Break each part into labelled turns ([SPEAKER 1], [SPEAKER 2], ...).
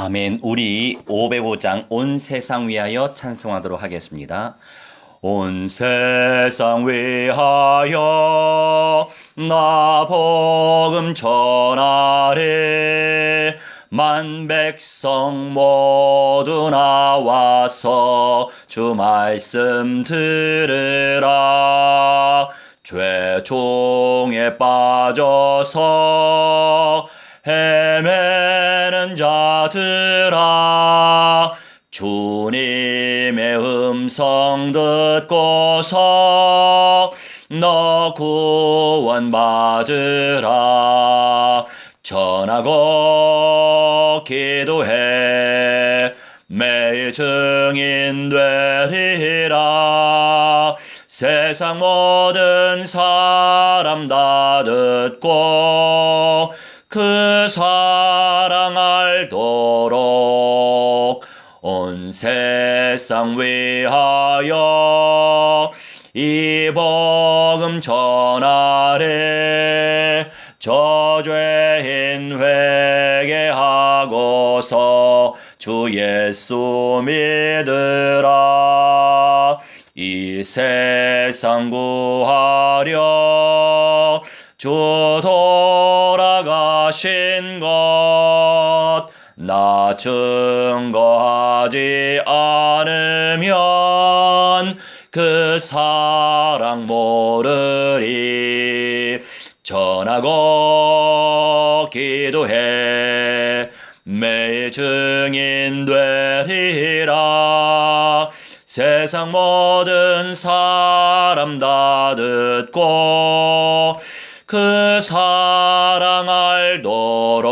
[SPEAKER 1] 아멘. 우리 505장 온 세상 위하여 찬송하도록 하겠습니다. 온 세상 위하여 나 복음 전하리. 만 백성 모두 나와서 주 말씀 들으라. 죄종에 빠져서 헤매는 자들아, 주님의 음성 듣고서 너 구원받으라. 전하고 기도해 매일 증인 되리라. 세상 모든 사람 다 듣고 그 사랑 알도록 온 세상 위하여 이 복음 전하리. 저죄인 회개하고서 주 예수 믿으라. 이 세상 구하려 주 돌아가신 것 나 증거하지 않으면 그 사랑 모르리. 전하고 기도해 매일 증인 되리라. 세상 모든 사람 다 듣고 그 사랑 알도록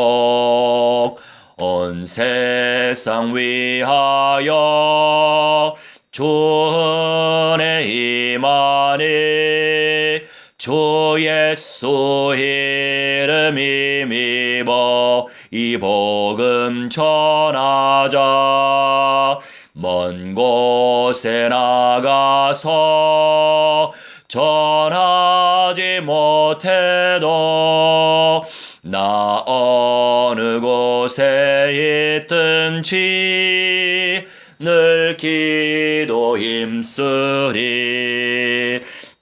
[SPEAKER 1] 온 세상 위하여 주 은혜 임하니. 주 예수 이름 힘입어 이 복음 전하자. 먼 곳에 나가서 전하지 못해도 나 어느 곳에 있든지 늘 기도 힘쓰리.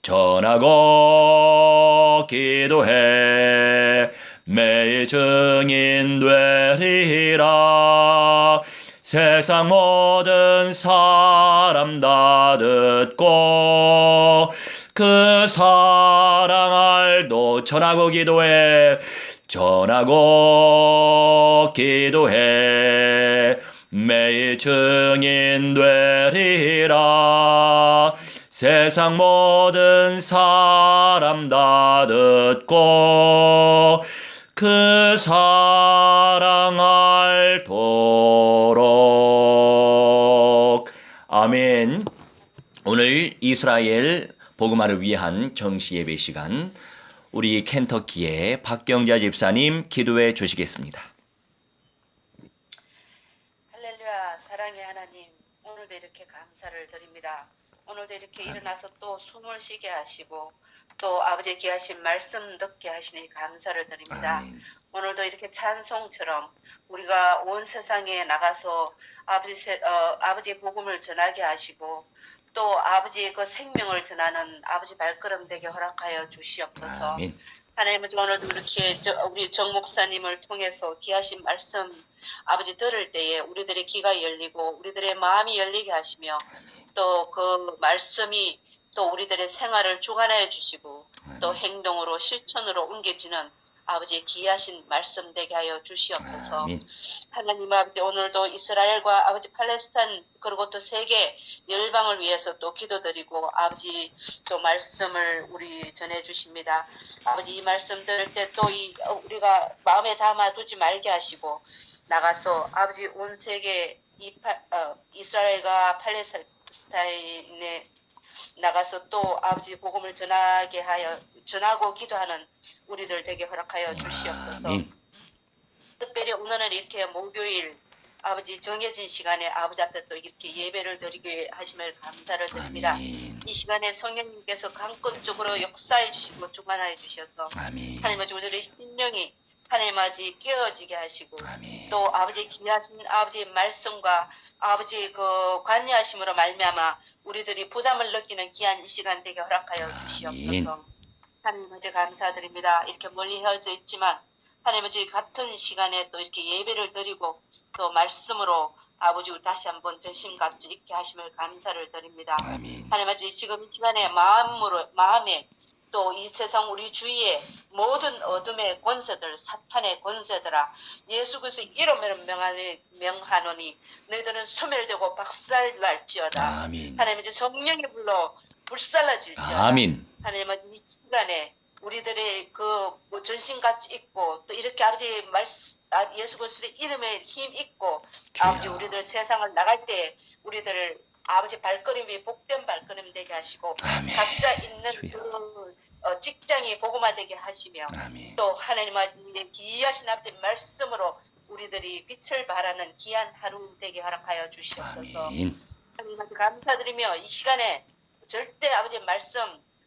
[SPEAKER 1] 전하고 기도해 매일 증인 되리라. 세상 모든 사람 다 듣고 그 사랑 알도. 전하고 기도해 전하고 기도해 매일 증인 되리라. 세상 모든 사람 다 듣고 그 사랑 알도록. 아멘. 오늘 이스라엘 복음화를 위한 정시 예배 시간, 우리 켄터키의 박경자 집사님 기도해 주시겠습니다.
[SPEAKER 2] 할렐루야. 사랑의 하나님, 오늘도 이렇게 감사를 드립니다. 오늘도 이렇게 일어나서 또 숨을 쉬게 하시고 또 아버지의 귀하신 말씀 듣게 하시니 감사를 드립니다.
[SPEAKER 1] 아멘.
[SPEAKER 2] 오늘도 이렇게 찬송처럼 우리가 온 세상에 나가서 아버지의 복음을 전하게 하시고 또 아버지의 그 생명을 전하는 아버지 발걸음 되게 허락하여 주시옵소서.
[SPEAKER 1] 아멘.
[SPEAKER 2] 하나님은 오늘도 이렇게 우리 정 목사님을 통해서 귀하신 말씀 아버지 들을 때에 우리들의 귀가 열리고 우리들의 마음이 열리게 하시며 또 그 말씀이 또 우리들의 생활을 주관하여 주시고 또 행동으로 실천으로 옮겨지는 아버지의 귀하신 말씀 되게 하여 주시옵소서.
[SPEAKER 1] 아멘.
[SPEAKER 2] 하나님 아버지, 오늘도 이스라엘과 아버지 팔레스타인 그리고 또 세계 열방을 위해서 또 기도드리고 아버지 또 말씀을 우리 전해 주십니다. 아버지 이 말씀 들을 때 또 우리가 마음에 담아두지 말게 하시고 나가서 아버지 온 세계 이스라엘과 팔레스타인에 나가서 또 아버지 복음을 전하고 기도하는 우리들 되게 허락하여 주시옵소서.
[SPEAKER 1] 아멘.
[SPEAKER 2] 특별히 오늘은 이렇게 목요일 아버지 정해진 시간에 아버지 앞에 또 이렇게 예배를 드리게 하심을 감사를 드립니다.
[SPEAKER 1] 아멘.
[SPEAKER 2] 이 시간에 성령님께서 강권적으로 역사해 주시고 주관하여 주셔서
[SPEAKER 1] 아멘.
[SPEAKER 2] 하나님 아버지 우리들의 심령이 하나님 아버지 깨어지게 하시고
[SPEAKER 1] 아멘.
[SPEAKER 2] 또 아버지 귀하신 아버지의 말씀과 아버지 그 관여하심으로 말미암아 우리들이 부담을 느끼는 귀한 이 시간 되게 허락하여 주시옵소서. 하나님 아버지 감사드립니다. 이렇게 멀리 헤어져 있지만 하나님 아버지 같은 시간에 또 이렇게 예배를 드리고 또 말씀으로 아버지 다시 한번 전심갑주 있게 하심을 감사를 드립니다.
[SPEAKER 1] 아멘.
[SPEAKER 2] 하나님 아버지 지금 이 시간에 마음에 또 이 세상 우리 주위에 모든 어둠의 권세들 사탄의 권세들아 예수 그리스도의 이름으로 명하노니 너희들은 소멸되고 박살날지어다.
[SPEAKER 1] 아멘.
[SPEAKER 2] 하나님 아버지 성령의 불로 불살라질지어다.
[SPEAKER 1] 아멘.
[SPEAKER 2] 하나님 아버지 이 시간에 우리들의 그 전신같이 있고 또 이렇게 아버지 예수 그리스도의 이름에 힘 있고
[SPEAKER 1] 주여.
[SPEAKER 2] 아버지 우리들 세상을 나갈 때 우리들 아버지 발걸음이 복된 발걸음 되게 하시고
[SPEAKER 1] 아멘.
[SPEAKER 2] 각자 있는
[SPEAKER 1] 주여.
[SPEAKER 2] 그 직장이 복음화되게 하시며
[SPEAKER 1] 아멘.
[SPEAKER 2] 또 하나님 아버지의 귀하신 아버지 말씀으로 우리들이 빛을 발하는 귀한 하루 되게 허락하여 주시옵소서.
[SPEAKER 1] 아멘.
[SPEAKER 2] 하나님 아버지 감사드리며 이 시간에 절대 아버지 말씀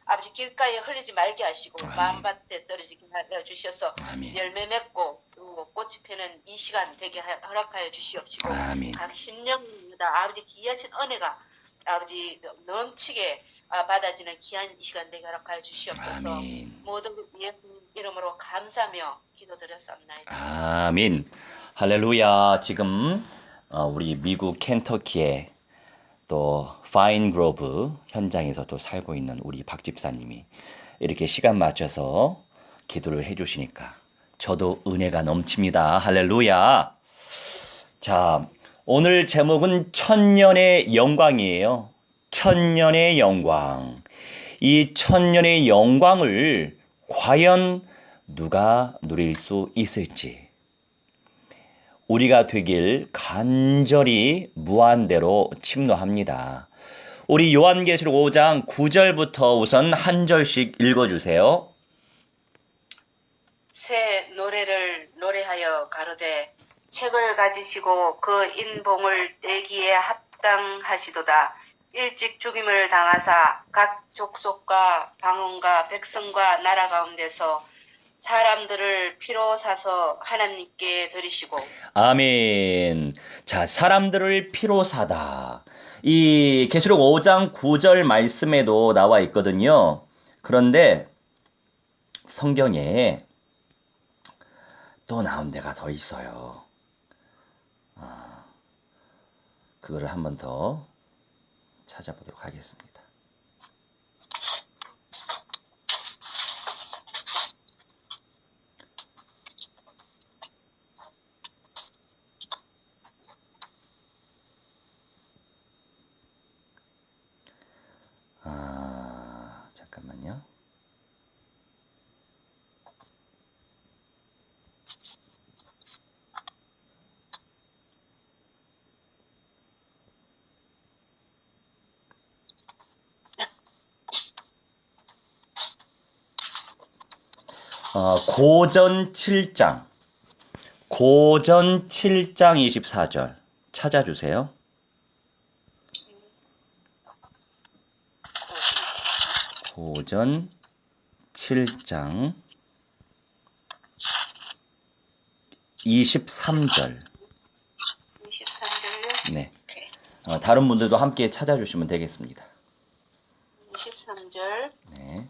[SPEAKER 2] 아버지 길가에 흘리지 말게 하시고
[SPEAKER 1] 아멘.
[SPEAKER 2] 마음밭에 떨어지게 하여 주셔서
[SPEAKER 1] 아멘.
[SPEAKER 2] 열매 맺고 또 꽃이 피는 이 시간 되게 허락하여 주시옵시고
[SPEAKER 1] 아멘.
[SPEAKER 2] 각 심령입니다. 아버지 귀하신 은혜가 아버지 넘치게 받아지는 귀한 이 시간 되게 허락하여 주시옵소서.
[SPEAKER 1] 아멘.
[SPEAKER 2] 모든 예수 이름으로 감사하며 기도드렸습니다.
[SPEAKER 1] 아멘. 할렐루야. 지금 우리 미국 켄터키에 또 파인그로브 현장에서 또 살고 있는 우리 박 집사님이 이렇게 시간 맞춰서 기도를 해주시니까 저도 은혜가 넘칩니다. 할렐루야. 자, 오늘 제목은 천년의 영광이에요. 천년의 영광. 이 천년의 영광을 과연 누가 누릴 수 있을지 우리가 되길 간절히 무한대로 침노합니다. 우리 요한계시록 5장 9절부터 우선 한 절씩 읽어주세요.
[SPEAKER 2] 새 노래를 노래하여 가로되 책을 가지시고 그 인봉을 떼기에 합당하시도다. 일찍 죽임을 당하사 각 족속과 방언과 백성과 나라 가운데서 사람들을 피로 사서 하나님께 드리시고
[SPEAKER 1] 아멘. 자, 사람들을 피로 사다. 이 계시록 5장 9절 말씀에도 나와 있거든요. 그런데 성경에 또 나온 데가 더 있어요. 그거를 한 번 더 찾아보도록 하겠습니다. 잠깐만요. 고전 7장 24절 찾아주세요. 고전 7장 23절.
[SPEAKER 2] 23절요?
[SPEAKER 1] 네. 다른 분들도 함께 찾아주시면 되겠습니다.
[SPEAKER 2] 23절
[SPEAKER 1] 네.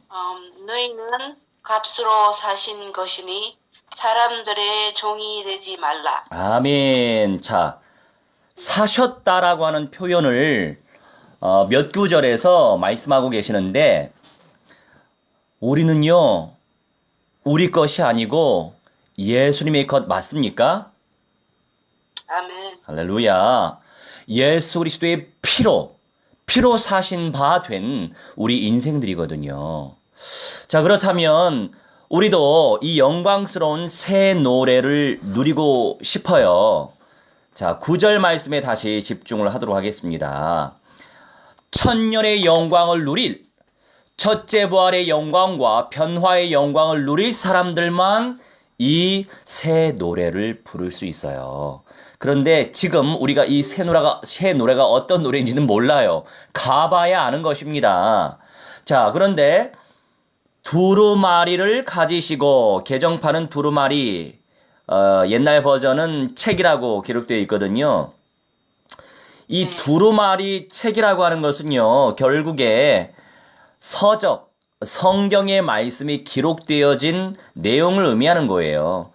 [SPEAKER 2] 너희는 값으로 사신 것이니 사람들의 종이 되지 말라.
[SPEAKER 1] 아멘. 자, 사셨다라고 하는 표현을 몇 구절에서 말씀하고 계시는데 우리는요, 우리 것이 아니고 예수님의 것 맞습니까?
[SPEAKER 2] 아멘.
[SPEAKER 1] 할렐루야. 예수 그리스도의 피로 사신 바 된 우리 인생들이거든요. 자, 그렇다면 우리도 이 영광스러운 새 노래를 누리고 싶어요. 자, 9절 말씀에 다시 집중을 하도록 하겠습니다. 천년의 영광을 누릴 첫째 부활의 영광과 변화의 영광을 누릴 사람들만 이 새 노래를 부를 수 있어요. 그런데 지금 우리가 이 새 노래가 어떤 노래인지는 몰라요. 가봐야 아는 것입니다. 자, 그런데 두루마리를 가지시고 개정판은 두루마리 옛날 버전은 책이라고 기록되어 있거든요. 이 두루마리 책이라고 하는 것은요, 결국에 서적, 성경의 말씀이 기록되어진 내용을 의미하는 거예요.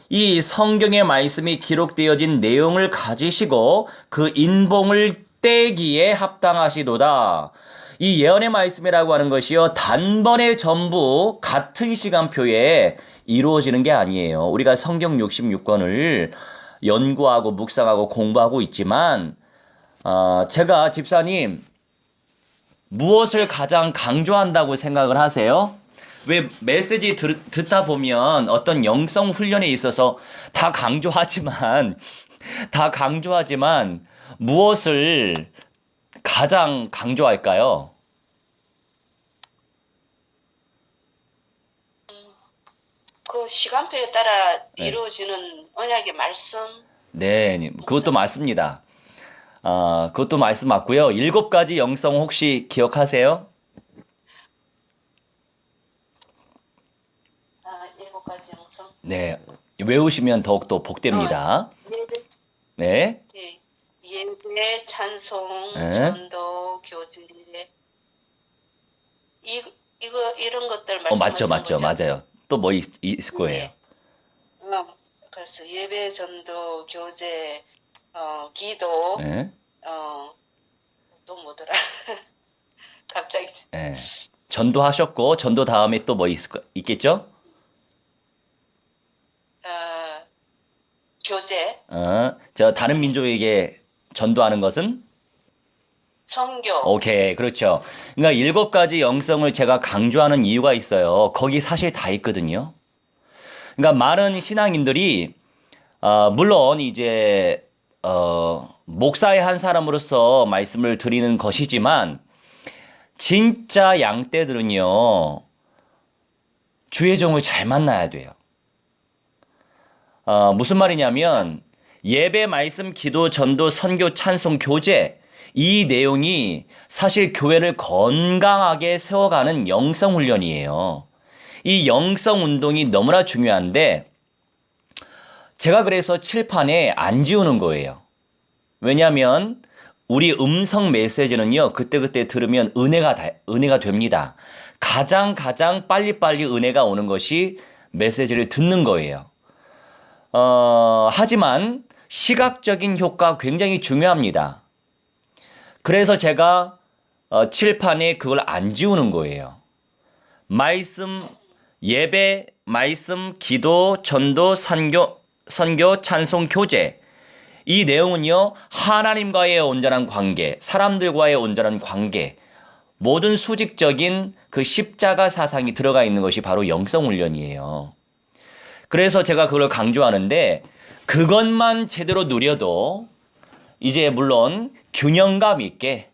[SPEAKER 1] 이 성경의 말씀이 기록되어진 내용을 가지시고 그 인봉을 떼기에 합당하시도다. 이 예언의 말씀이라고 하는 것이요, 단번에 전부 같은 시간표에 이루어지는 게 아니에요. 우리가 성경 66권을 연구하고 묵상하고 공부하고 있지만, 제가 집사님, 무엇을 가장 강조한다고 생각을 하세요? 왜 메시지 듣다 보면 어떤 영성 훈련에 있어서 다 강조하지만 무엇을 가장 강조할까요?
[SPEAKER 2] 그 시간표에 따라 이루어지는 언약의 말씀.
[SPEAKER 1] 네, 그것도 맞습니다. 그것도 말씀 맞고요. 7가지 영성 혹시 기억하세요?
[SPEAKER 2] 7가지 영성.
[SPEAKER 1] 네, 외우시면 더욱더 복됩니다. 네.
[SPEAKER 2] 예배, 찬송,
[SPEAKER 1] 네.
[SPEAKER 2] 전도, 교제. 이런 것들
[SPEAKER 1] 맞죠,
[SPEAKER 2] 말씀하시는
[SPEAKER 1] 맞죠,
[SPEAKER 2] 거죠?
[SPEAKER 1] 맞아요. 또 뭐 있을 거예요.
[SPEAKER 2] 그래서 예배, 전도, 교제, 기도,
[SPEAKER 1] 네.
[SPEAKER 2] 또 뭐더라? 갑자기.
[SPEAKER 1] 네. 전도하셨고, 전도 다음에 또 뭐 있겠죠?
[SPEAKER 2] 교제,
[SPEAKER 1] 저 다른 민족에게 전도하는 것은?
[SPEAKER 2] 선교.
[SPEAKER 1] 오케이, 그렇죠. 그러니까 7가지 영성을 제가 강조하는 이유가 있어요. 거기 사실 다 있거든요. 그러니까 많은 신앙인들이, 물론 이제, 목사의 한 사람으로서 말씀을 드리는 것이지만, 진짜 양떼들은요, 주의 종을 잘 만나야 돼요. 무슨 말이냐면, 예배, 말씀, 기도, 전도, 선교, 찬송, 교제, 이 내용이 사실 교회를 건강하게 세워가는 영성 훈련이에요. 이 영성 운동이 너무나 중요한데, 제가 그래서 칠판에 안 지우는 거예요. 왜냐하면 우리 음성 메시지는요, 그때그때 들으면 은혜가 됩니다. 가장 빨리빨리 은혜가 오는 것이 메시지를 듣는 거예요. 하지만 시각적인 효과 굉장히 중요합니다. 그래서 제가 칠판에 그걸 안 지우는 거예요. 말씀, 예배, 말씀, 기도, 전도, 선교, 찬송, 교제. 이 내용은요, 하나님과의 온전한 관계, 사람들과의 온전한 관계, 모든 수직적인 그 십자가 사상이 들어가 있는 것이 바로 영성훈련이에요. 그래서 제가 그걸 강조하는데, 그것만 제대로 누려도 이제 물론 균형감 있게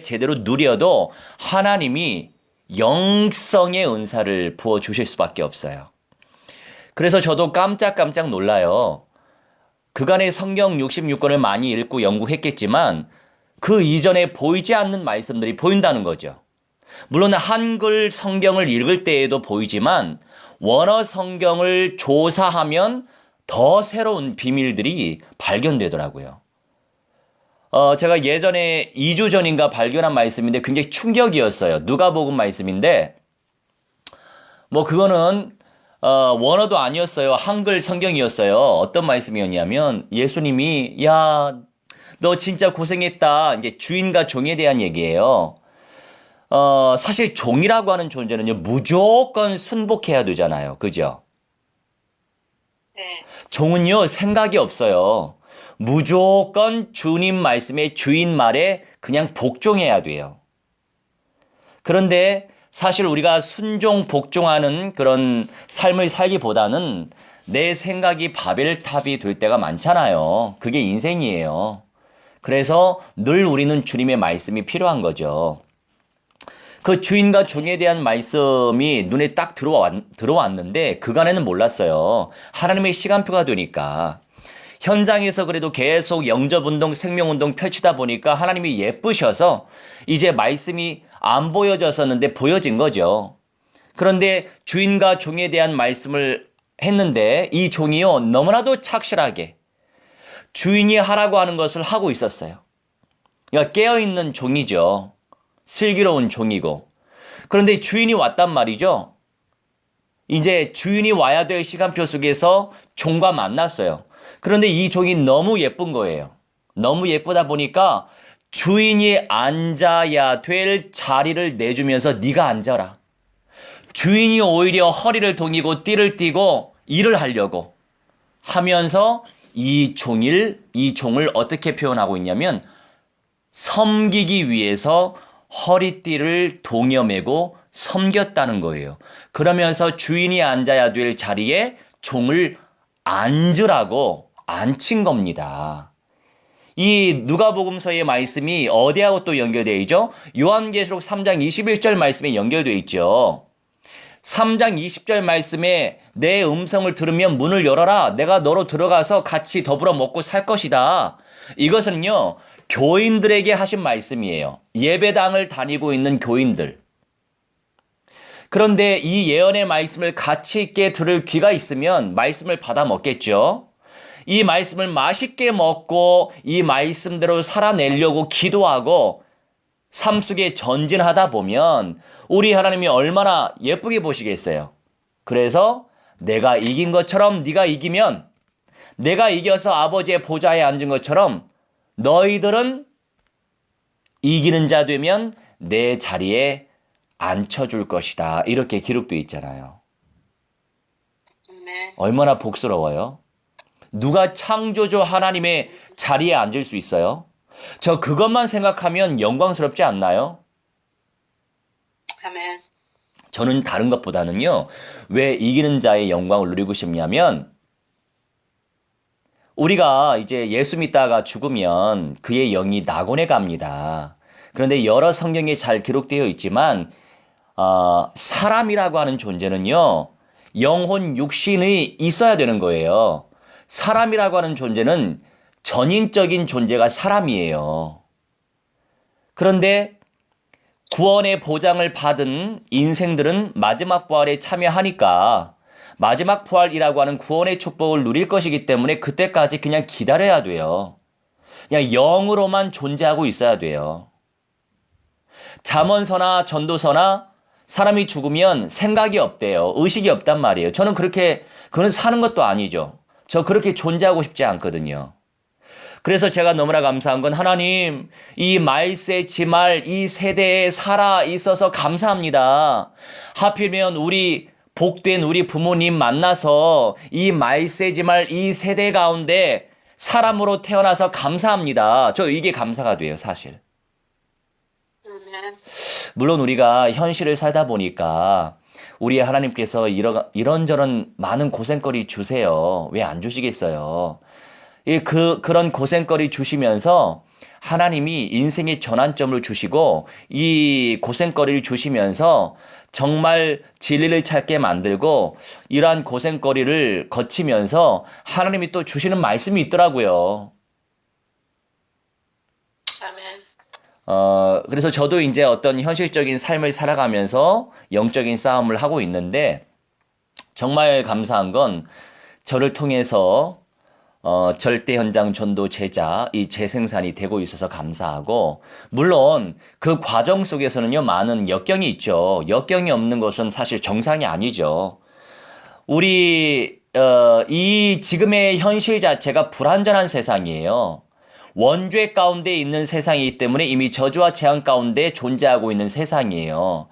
[SPEAKER 1] 제대로 누려도 하나님이 영성의 은사를 부어주실 수밖에 없어요. 그래서 저도 깜짝 놀라요. 그간의 성경 66권을 많이 읽고 연구했겠지만 그 이전에 보이지 않는 말씀들이 보인다는 거죠. 물론 한글 성경을 읽을 때에도 보이지만 원어 성경을 조사하면 더 새로운 비밀들이 발견되더라고요. 제가 예전에 2주 전인가 발견한 말씀인데 굉장히 충격이었어요. 누가복음 말씀인데 뭐 그거는 원어도 아니었어요. 한글 성경이었어요. 어떤 말씀이었냐면 예수님이 야, 너 진짜 고생했다. 이제 주인과 종에 대한 얘기예요. 사실 종이라고 하는 존재는요, 무조건 순복해야 되잖아요. 그죠?
[SPEAKER 2] 네.
[SPEAKER 1] 종은요, 생각이 없어요. 무조건 주님 말씀에 주인 말에 그냥 복종해야 돼요. 그런데 사실 우리가 순종, 복종하는 그런 삶을 살기보다는 내 생각이 바벨탑이 될 때가 많잖아요. 그게 인생이에요. 그래서 늘 우리는 주님의 말씀이 필요한 거죠. 그 주인과 종에 대한 말씀이 눈에 딱 들어왔는데 그간에는 몰랐어요. 하나님의 시간표가 되니까. 현장에서 그래도 계속 영접운동, 생명운동 펼치다 보니까 하나님이 예쁘셔서 이제 말씀이 안 보여졌었는데 보여진 거죠. 그런데 주인과 종에 대한 말씀을 했는데 이 종이요 너무나도 착실하게 주인이 하라고 하는 것을 하고 있었어요. 그러니까 깨어있는 종이죠. 슬기로운 종이고. 그런데 주인이 왔단 말이죠. 이제 주인이 와야 될 시간표 속에서 종과 만났어요. 그런데 이 종이 너무 예쁜 거예요. 너무 예쁘다 보니까 주인이 앉아야 될 자리를 내주면서 네가 앉아라. 주인이 오히려 허리를 동이고 띠를 띠고 일을 하려고 하면서 이 종을 어떻게 표현하고 있냐면 섬기기 위해서 허리띠를 동여매고 섬겼다는 거예요. 그러면서 주인이 앉아야 될 자리에 종을 앉으라고 앉힌 겁니다. 이 누가복음서의 말씀이 어디하고 또 연결되어 있죠? 요한계시록 3장 21절 말씀에 연결되어 있죠. 3장 20절 말씀에 내 음성을 들으면 문을 열어라. 내가 너로 들어가서 같이 더불어 먹고 살 것이다. 이것은요, 교인들에게 하신 말씀이에요. 예배당을 다니고 있는 교인들. 그런데 이 예언의 말씀을 가치 있게 들을 귀가 있으면 말씀을 받아 먹겠죠. 이 말씀을 맛있게 먹고 이 말씀대로 살아내려고 기도하고 삶 속에 전진하다 보면 우리 하나님이 얼마나 예쁘게 보시겠어요. 그래서 내가 이긴 것처럼 네가 이기면, 내가 이겨서 아버지의 보좌에 앉은 것처럼 너희들은 이기는 자 되면 내 자리에 앉혀줄 것이다. 이렇게 기록되어 있잖아요. 얼마나 복스러워요. 누가 창조주 하나님의 자리에 앉을 수 있어요? 저 그것만 생각하면 영광스럽지 않나요?
[SPEAKER 2] 아멘.
[SPEAKER 1] 저는 다른 것보다는요, 왜 이기는 자의 영광을 누리고 싶냐면, 우리가 이제 예수 믿다가 죽으면 그의 영이 낙원에 갑니다. 그런데 여러 성경에 잘 기록되어 있지만, 사람이라고 하는 존재는요, 영혼, 육신이 있어야 되는 거예요. 사람이라고 하는 존재는 전인적인 존재가 사람이에요. 그런데 구원의 보장을 받은 인생들은 마지막 부활에 참여하니까 마지막 부활이라고 하는 구원의 축복을 누릴 것이기 때문에 그때까지 그냥 기다려야 돼요. 그냥 영으로만 존재하고 있어야 돼요. 잠언서나 전도서나 사람이 죽으면 생각이 없대요. 의식이 없단 말이에요. 저는 그건 사는 것도 아니죠. 저 그렇게 존재하고 싶지 않거든요. 그래서 제가 너무나 감사한 건 하나님, 이 말세 지말 이 세대에 살아 있어서 감사합니다. 하필이면 복된 우리 부모님 만나서 이 말세 지말 이 세대 가운데 사람으로 태어나서 감사합니다. 저 이게 감사가 돼요, 사실. 물론 우리가 현실을 살다 보니까 우리 하나님께서 이런저런 많은 고생거리 주세요. 왜 안 주시겠어요? 그런 고생거리 주시면서 하나님이 인생의 전환점을 주시고 이 고생거리를 주시면서 정말 진리를 찾게 만들고 이러한 고생거리를 거치면서 하나님이 또 주시는 말씀이 있더라고요.
[SPEAKER 2] 아멘.
[SPEAKER 1] 그래서 저도 이제 어떤 현실적인 삶을 살아가면서 영적인 싸움을 하고 있는데 정말 감사한 건 저를 통해서 절대 현장 전도 제자 이 재생산이 되고 있어서 감사하고, 물론 그 과정 속에서는요 많은 역경이 있죠. 역경이 없는 것은 사실 정상이 아니죠. 우리 이 지금의 현실 자체가 불완전한 세상이에요. 원죄 가운데 있는 세상이기 때문에 이미 저주와 재앙 가운데 존재하고 있는 세상이에요.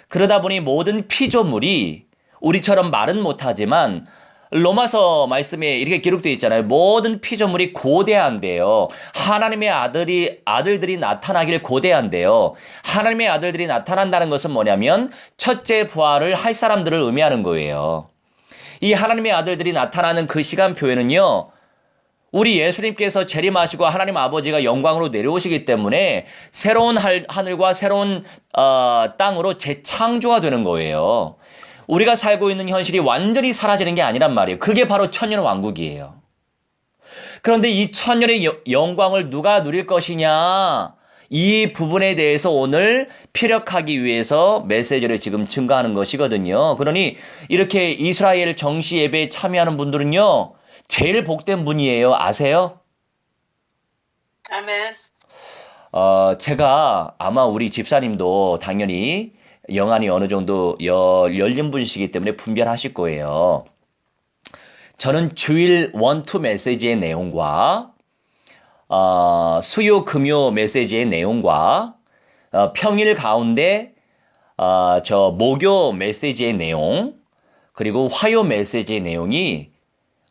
[SPEAKER 1] 그러다 보니 모든 피조물이 우리처럼 말은 못하지만 로마서 말씀에 이렇게 기록되어 있잖아요. 모든 피조물이 고대한대요. 하나님의 아들들이 나타나길 고대한대요. 하나님의 아들들이 나타난다는 것은 뭐냐면 첫째 부활을 할 사람들을 의미하는 거예요. 이 하나님의 아들들이 나타나는 그 시간표에는요, 우리 예수님께서 재림하시고 하나님 아버지가 영광으로 내려오시기 때문에 새로운 하늘과 새로운 땅으로 재창조가 되는 거예요. 우리가 살고 있는 현실이 완전히 사라지는 게 아니란 말이에요. 그게 바로 천년왕국이에요. 그런데 이 천년의 영광을 누가 누릴 것이냐? 이 부분에 대해서 오늘 피력하기 위해서 메시지를 지금 증가하는 것이거든요. 그러니 이렇게 이스라엘 정시 예배에 참여하는 분들은요, 제일 복된 분이에요. 아세요?
[SPEAKER 2] 아멘.
[SPEAKER 1] 제가 아마 우리 집사님도 당연히 영안이 어느 정도 열린 분이시기 때문에 분별하실 거예요. 저는 주일 1, 2 메시지의 내용과 수요 금요 메시지의 내용과 평일 가운데 저 목요 메시지의 내용 그리고 화요 메시지의 내용이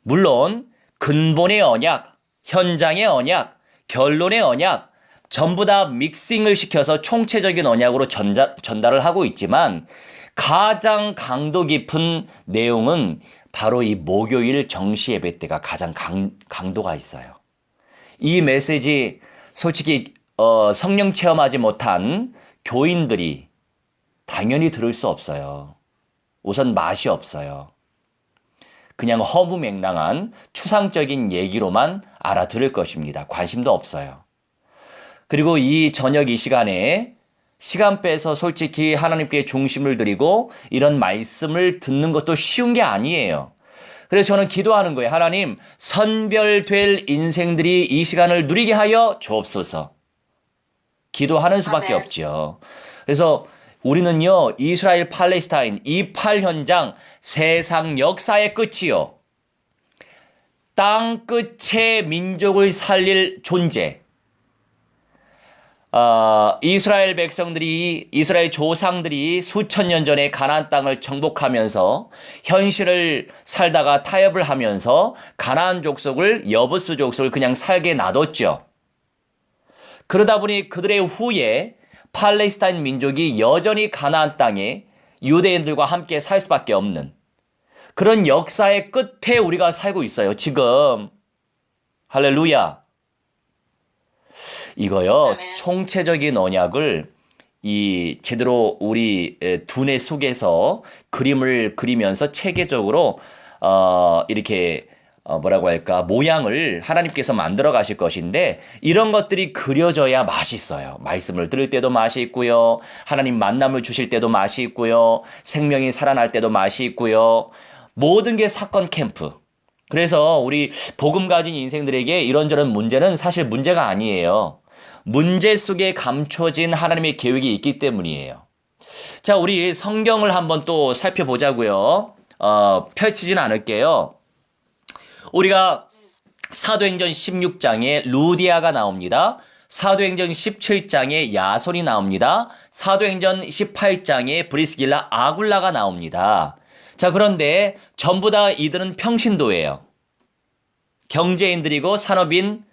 [SPEAKER 1] 물론 근본의 언약, 현장의 언약, 결론의 언약 전부 다 믹싱을 시켜서 총체적인 언약으로 전달을 하고 있지만 가장 강도 깊은 내용은 바로 이 목요일 정시 예배 때가 가장 강도가 있어요. 이 메시지 솔직히 성령 체험하지 못한 교인들이 당연히 들을 수 없어요. 우선 맛이 없어요. 그냥 허무맹랑한 추상적인 얘기로만 알아들을 것입니다. 관심도 없어요. 그리고 이 저녁 이 시간에 시간 빼서 솔직히 하나님께 중심을 드리고 이런 말씀을 듣는 것도 쉬운 게 아니에요. 그래서 저는 기도하는 거예요. 하나님, 선별될 인생들이 이 시간을 누리게 하여 주옵소서. 기도하는 수밖에
[SPEAKER 2] 아멘.
[SPEAKER 1] 없죠. 그래서 우리는요, 이스라엘 팔레스타인 2.8 현장 세상 역사의 끝이요. 땅 끝에 민족을 살릴 존재. 이스라엘 백성들이, 이스라엘 조상들이 수천 년 전에 가나안 땅을 정복하면서 현실을 살다가 타협을 하면서 가나안 족속을, 여부스 족속을 그냥 살게 놔뒀죠. 그러다 보니 그들의 후에 팔레스타인 민족이 여전히 가나안 땅에 유대인들과 함께 살 수밖에 없는 그런 역사의 끝에 우리가 살고 있어요. 지금. 할렐루야. 이거요,
[SPEAKER 2] 아멘.
[SPEAKER 1] 총체적인 언약을 제대로 우리 두뇌 속에서 그림을 그리면서 체계적으로, 이렇게, 뭐라고 할까, 모양을 하나님께서 만들어 가실 것인데, 이런 것들이 그려져야 맛이 있어요. 말씀을 들을 때도 맛이 있고요. 하나님 만남을 주실 때도 맛이 있고요. 생명이 살아날 때도 맛이 있고요. 모든 게 사건 캠프. 그래서 우리 복음 가진 인생들에게 이런저런 문제는 사실 문제가 아니에요. 문제 속에 감춰진 하나님의 계획이 있기 때문이에요. 자, 우리 성경을 한번 또 살펴보자고요. 펼치진 않을게요. 우리가 사도행전 16장에 루디아가 나옵니다. 사도행전 17장에 야손이 나옵니다. 사도행전 18장에 브리스길라 아굴라가 나옵니다. 자, 그런데 전부 다 이들은 평신도예요. 경제인들이고 산업인,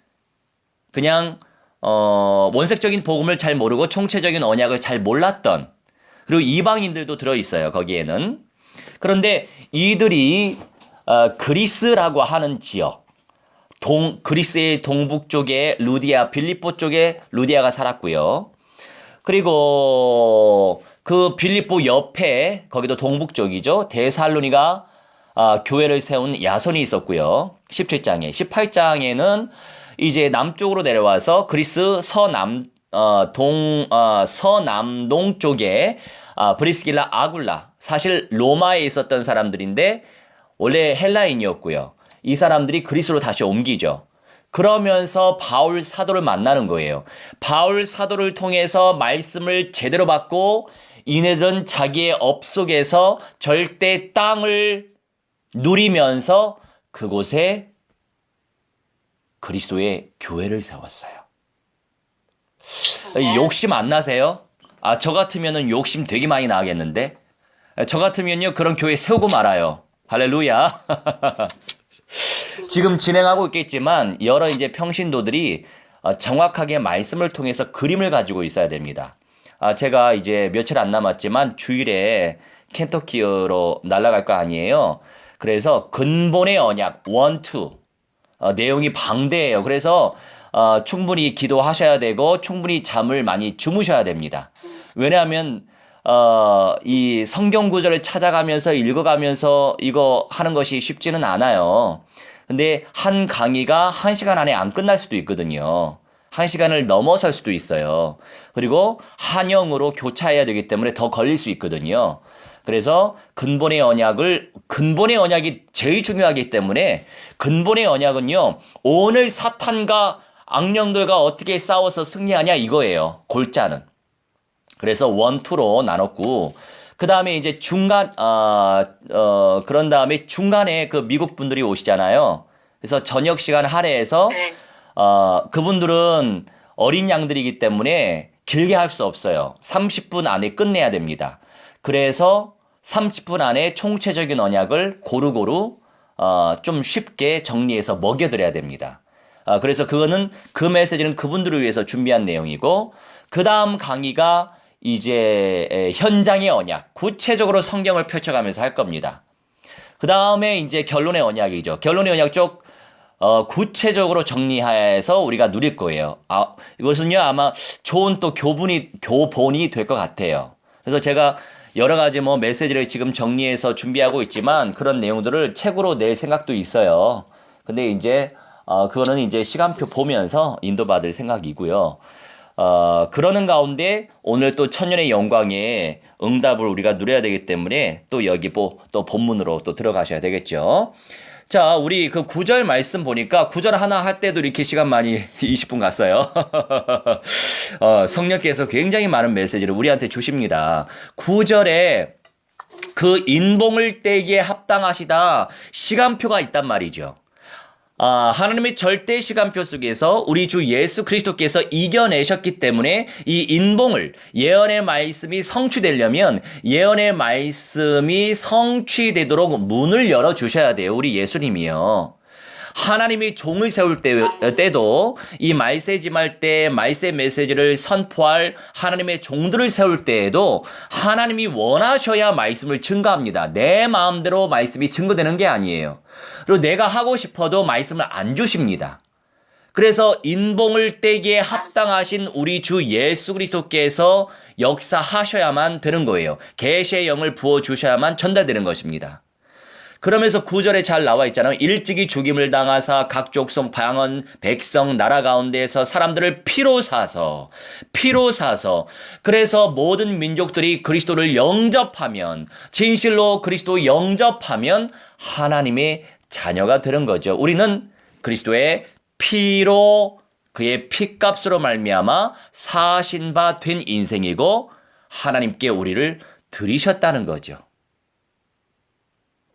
[SPEAKER 1] 그냥 원색적인 복음을 잘 모르고 총체적인 언약을 잘 몰랐던, 그리고 이방인들도 들어있어요, 거기에는. 그런데 이들이 그리스라고 하는 지역, 그리스의 동북 쪽에 루디아, 빌립보 쪽에 루디아가 살았고요. 그리고 그 빌립보 옆에, 거기도 동북 쪽이죠, 데살로니가 교회를 세운 야손이 있었고요. 17장에. 18장에는 이제 남쪽으로 내려와서 그리스 서남동 쪽에 브리스길라 아굴라, 사실 로마에 있었던 사람들인데 원래 헬라인이었고요. 이 사람들이 그리스로 다시 옮기죠. 그러면서 바울 사도를 만나는 거예요. 바울 사도를 통해서 말씀을 제대로 받고 이네들은 자기의 업 속에서 절대 땅을 누리면서 그곳에 그리스도의 교회를 세웠어요. 욕심 안 나세요? 저 같으면은 욕심 되게 많이 나겠는데? 저 같으면요, 그런 교회 세우고 말아요. 할렐루야. 지금 진행하고 있겠지만 여러 이제 평신도들이 정확하게 말씀을 통해서 그림을 가지고 있어야 됩니다. 제가 이제 며칠 안 남았지만 주일에 켄터키로 날아갈 거 아니에요. 그래서 근본의 언약 1, 2 내용이 방대해요. 그래서 충분히 기도하셔야 되고 충분히 잠을 많이 주무셔야 됩니다. 왜냐하면 이 성경 구절을 찾아가면서 읽어가면서 이거 하는 것이 쉽지는 않아요. 근데 한 강의가 1시간 안에 안 끝날 수도 있거든요. 1시간을 넘어설 수도 있어요. 그리고 한영으로 교차해야 되기 때문에 더 걸릴 수 있거든요. 그래서 근본의 언약이 제일 중요하기 때문에 근본의 언약은요, 오늘 사탄과 악령들과 어떻게 싸워서 승리하냐 이거예요. 골자는. 그래서 1, 2로 나눴고, 그 다음에 이제 그런 다음에 중간에 그 미국 분들이 오시잖아요. 그래서 저녁 시간 할애해서,
[SPEAKER 2] 네.
[SPEAKER 1] 그분들은 어린 양들이기 때문에 길게 할 수 없어요. 30분 안에 끝내야 됩니다. 그래서 30분 안에 총체적인 언약을 고루고루, 좀 쉽게 정리해서 먹여드려야 됩니다. 그래서 그 메시지는 그분들을 위해서 준비한 내용이고, 그 다음 강의가 이제 현장의 언약, 구체적으로 성경을 펼쳐가면서 할 겁니다. 그 다음에 이제 결론의 언약이죠. 결론의 언약 쪽 구체적으로 정리해서 우리가 누릴 거예요. 이것은요 아마 좋은 또 교본이 될 것 같아요. 그래서 제가 여러 가지 메시지를 지금 정리해서 준비하고 있지만 그런 내용들을 책으로 낼 생각도 있어요. 근데 이제 그거는 이제 시간표 보면서 인도받을 생각이고요. 그러는 가운데 오늘 또 천년의 영광에 응답을 우리가 누려야 되기 때문에 또 여기 또 본문으로 또 들어가셔야 되겠죠. 자, 우리 그 9절 말씀 보니까 9절 하나 할 때도 이렇게 시간 많이 20분 갔어요. 성령께서 굉장히 많은 메시지를 우리한테 주십니다. 9절에 그 인봉을 떼기에 합당하시다 시간표가 있단 말이죠. 하나님의 절대 시간표 속에서 우리 주 예수 그리스도께서 이겨내셨기 때문에 이 인봉을 예언의 말씀이 성취되려면 예언의 말씀이 성취되도록 문을 열어주셔야 돼요. 우리 예수님이요. 하나님이 종을 세울 때도 이 말세지말 때 말세 메시지를 선포할 하나님의 종들을 세울 때에도 하나님이 원하셔야 말씀을 증거합니다. 내 마음대로 말씀이 증거되는 게 아니에요. 그리고 내가 하고 싶어도 말씀을 안 주십니다. 그래서 인봉을 떼기에 합당하신 우리 주 예수 그리스도께서 역사하셔야만 되는 거예요. 계시의 영을 부어주셔야만 전달되는 것입니다. 그러면서 9절에 잘 나와 있잖아요. 일찍이 죽임을 당하사 각 족속 방언 백성 나라 가운데에서 사람들을 피로 사서 그래서 모든 민족들이 그리스도를 영접하면 진실로 그리스도 영접하면 하나님의 자녀가 되는 거죠. 우리는 그리스도의 피로 그의 피값으로 말미암아 사신 바 된 인생이고 하나님께 우리를 드리셨다는 거죠.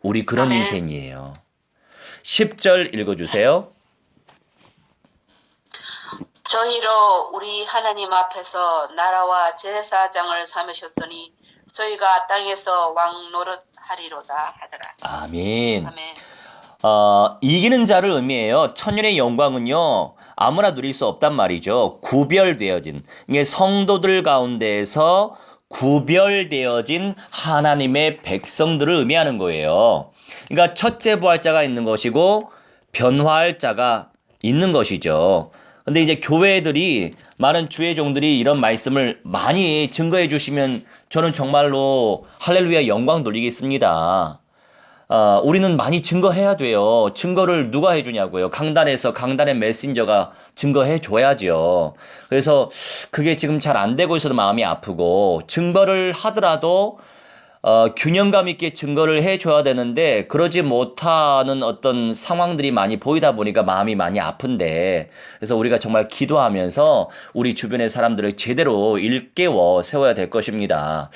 [SPEAKER 1] 우리 그런
[SPEAKER 2] 아멘.
[SPEAKER 1] 인생이에요. 10절 읽어주세요.
[SPEAKER 2] 저희로 우리 하나님 앞에서 나라와 제사장을 삼으셨으니 저희가 땅에서 왕 노릇하리로다 하더라.
[SPEAKER 1] 아멘.
[SPEAKER 2] 아멘.
[SPEAKER 1] 이기는 자를 의미해요. 천년의 영광은요, 아무나 누릴 수 없단 말이죠. 구별되어진, 이게 성도들 가운데에서 구별되어진 하나님의 백성들을 의미하는 거예요. 그러니까 첫째 부활자가 있는 것이고 변화할 자가 있는 것이죠. 근데 이제 교회들이 많은 주의 종들이 이런 말씀을 많이 증거해 주시면 저는 정말로 할렐루야 영광 돌리겠습니다. 우리는 많이 증거해야 돼요. 증거를 누가 해주냐고요. 강단의 메신저가 증거해 줘야죠. 그래서 그게 지금 잘 안 되고 있어도 마음이 아프고, 증거를 하더라도 균형감 있게 증거를 해줘야 되는데 그러지 못하는 어떤 상황들이 많이 보이다 보니까 마음이 많이 아픈데, 그래서 우리가 정말 기도하면서 우리 주변의 사람들을 제대로 일깨워 세워야 될 것입니다.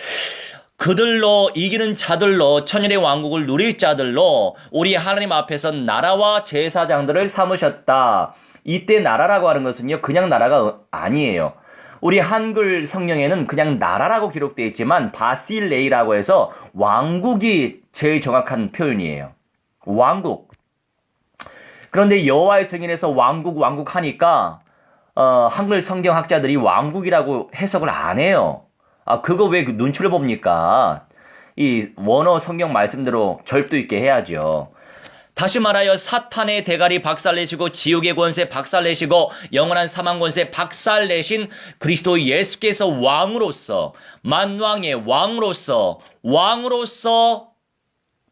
[SPEAKER 1] 그들로 이기는 자들로 천년의 왕국을 누릴 자들로 우리 하나님 앞에서 나라와 제사장들을 삼으셨다. 이때 나라라고 하는 것은요, 그냥 나라가 아니에요. 우리 한글 성경에는 그냥 나라라고 기록되어 있지만 바실레이라고 해서 왕국이 제일 정확한 표현이에요. 왕국. 그런데 여호와의 증인에서 왕국 하니까 한글 성경학자들이 왕국이라고 해석을 안 해요. 그거 왜 눈치를 봅니까? 이 원어 성경 말씀대로 절도 있게 해야죠. 다시 말하여 사탄의 대가리 박살내시고 지옥의 권세 박살내시고 영원한 사망 권세 박살내신 그리스도 예수께서 왕으로서 만왕의 왕으로서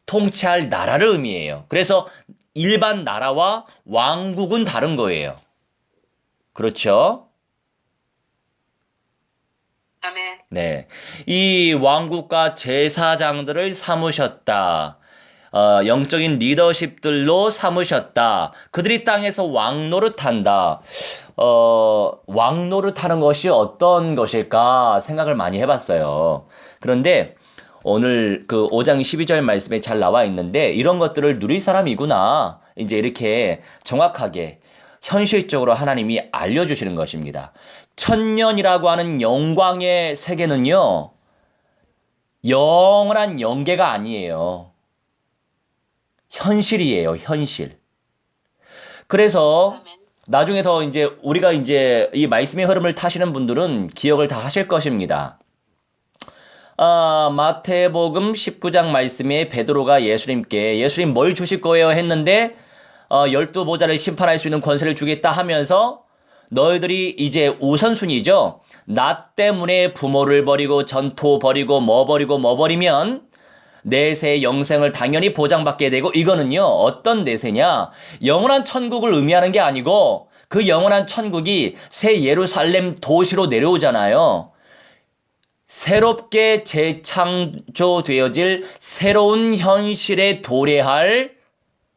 [SPEAKER 1] 통치할 나라를 의미해요. 그래서 일반 나라와 왕국은 다른 거예요. 그렇죠?
[SPEAKER 2] 아멘.
[SPEAKER 1] 네. 이 왕국과 제사장들을 삼으셨다. 영적인 리더십들로 삼으셨다. 그들이 땅에서 왕노릇한다. 왕노릇하는 것이 어떤 것일까 생각을 많이 해봤어요. 그런데 오늘 그 5장 12절 말씀에 잘 나와 있는데 이런 것들을 누릴 사람이구나. 이제 이렇게 정확하게 현실적으로 하나님이 알려주시는 것입니다. 천년이라고 하는 영광의 세계는요, 영원한 영계가 아니에요. 현실이에요, 현실. 그래서
[SPEAKER 2] 아멘.
[SPEAKER 1] 나중에 더 이제 우리가 이제 이 말씀의 흐름을 타시는 분들은 기억을 다 하실 것입니다. 마태복음 19장 말씀에 베드로가 예수님 뭘 주실 거예요 했는데 12보좌를 심판할 수 있는 권세를 주겠다 하면서 너희들이 이제 우선순위죠. 나 때문에 부모를 버리고 전토 버리고 뭐 버리면 내세 영생을 당연히 보장받게 되고 이거는요. 어떤 내세냐? 영원한 천국을 의미하는 게 아니고 그 영원한 천국이 새 예루살렘 도시로 내려오잖아요. 새롭게 재창조되어질 새로운 현실에 도래할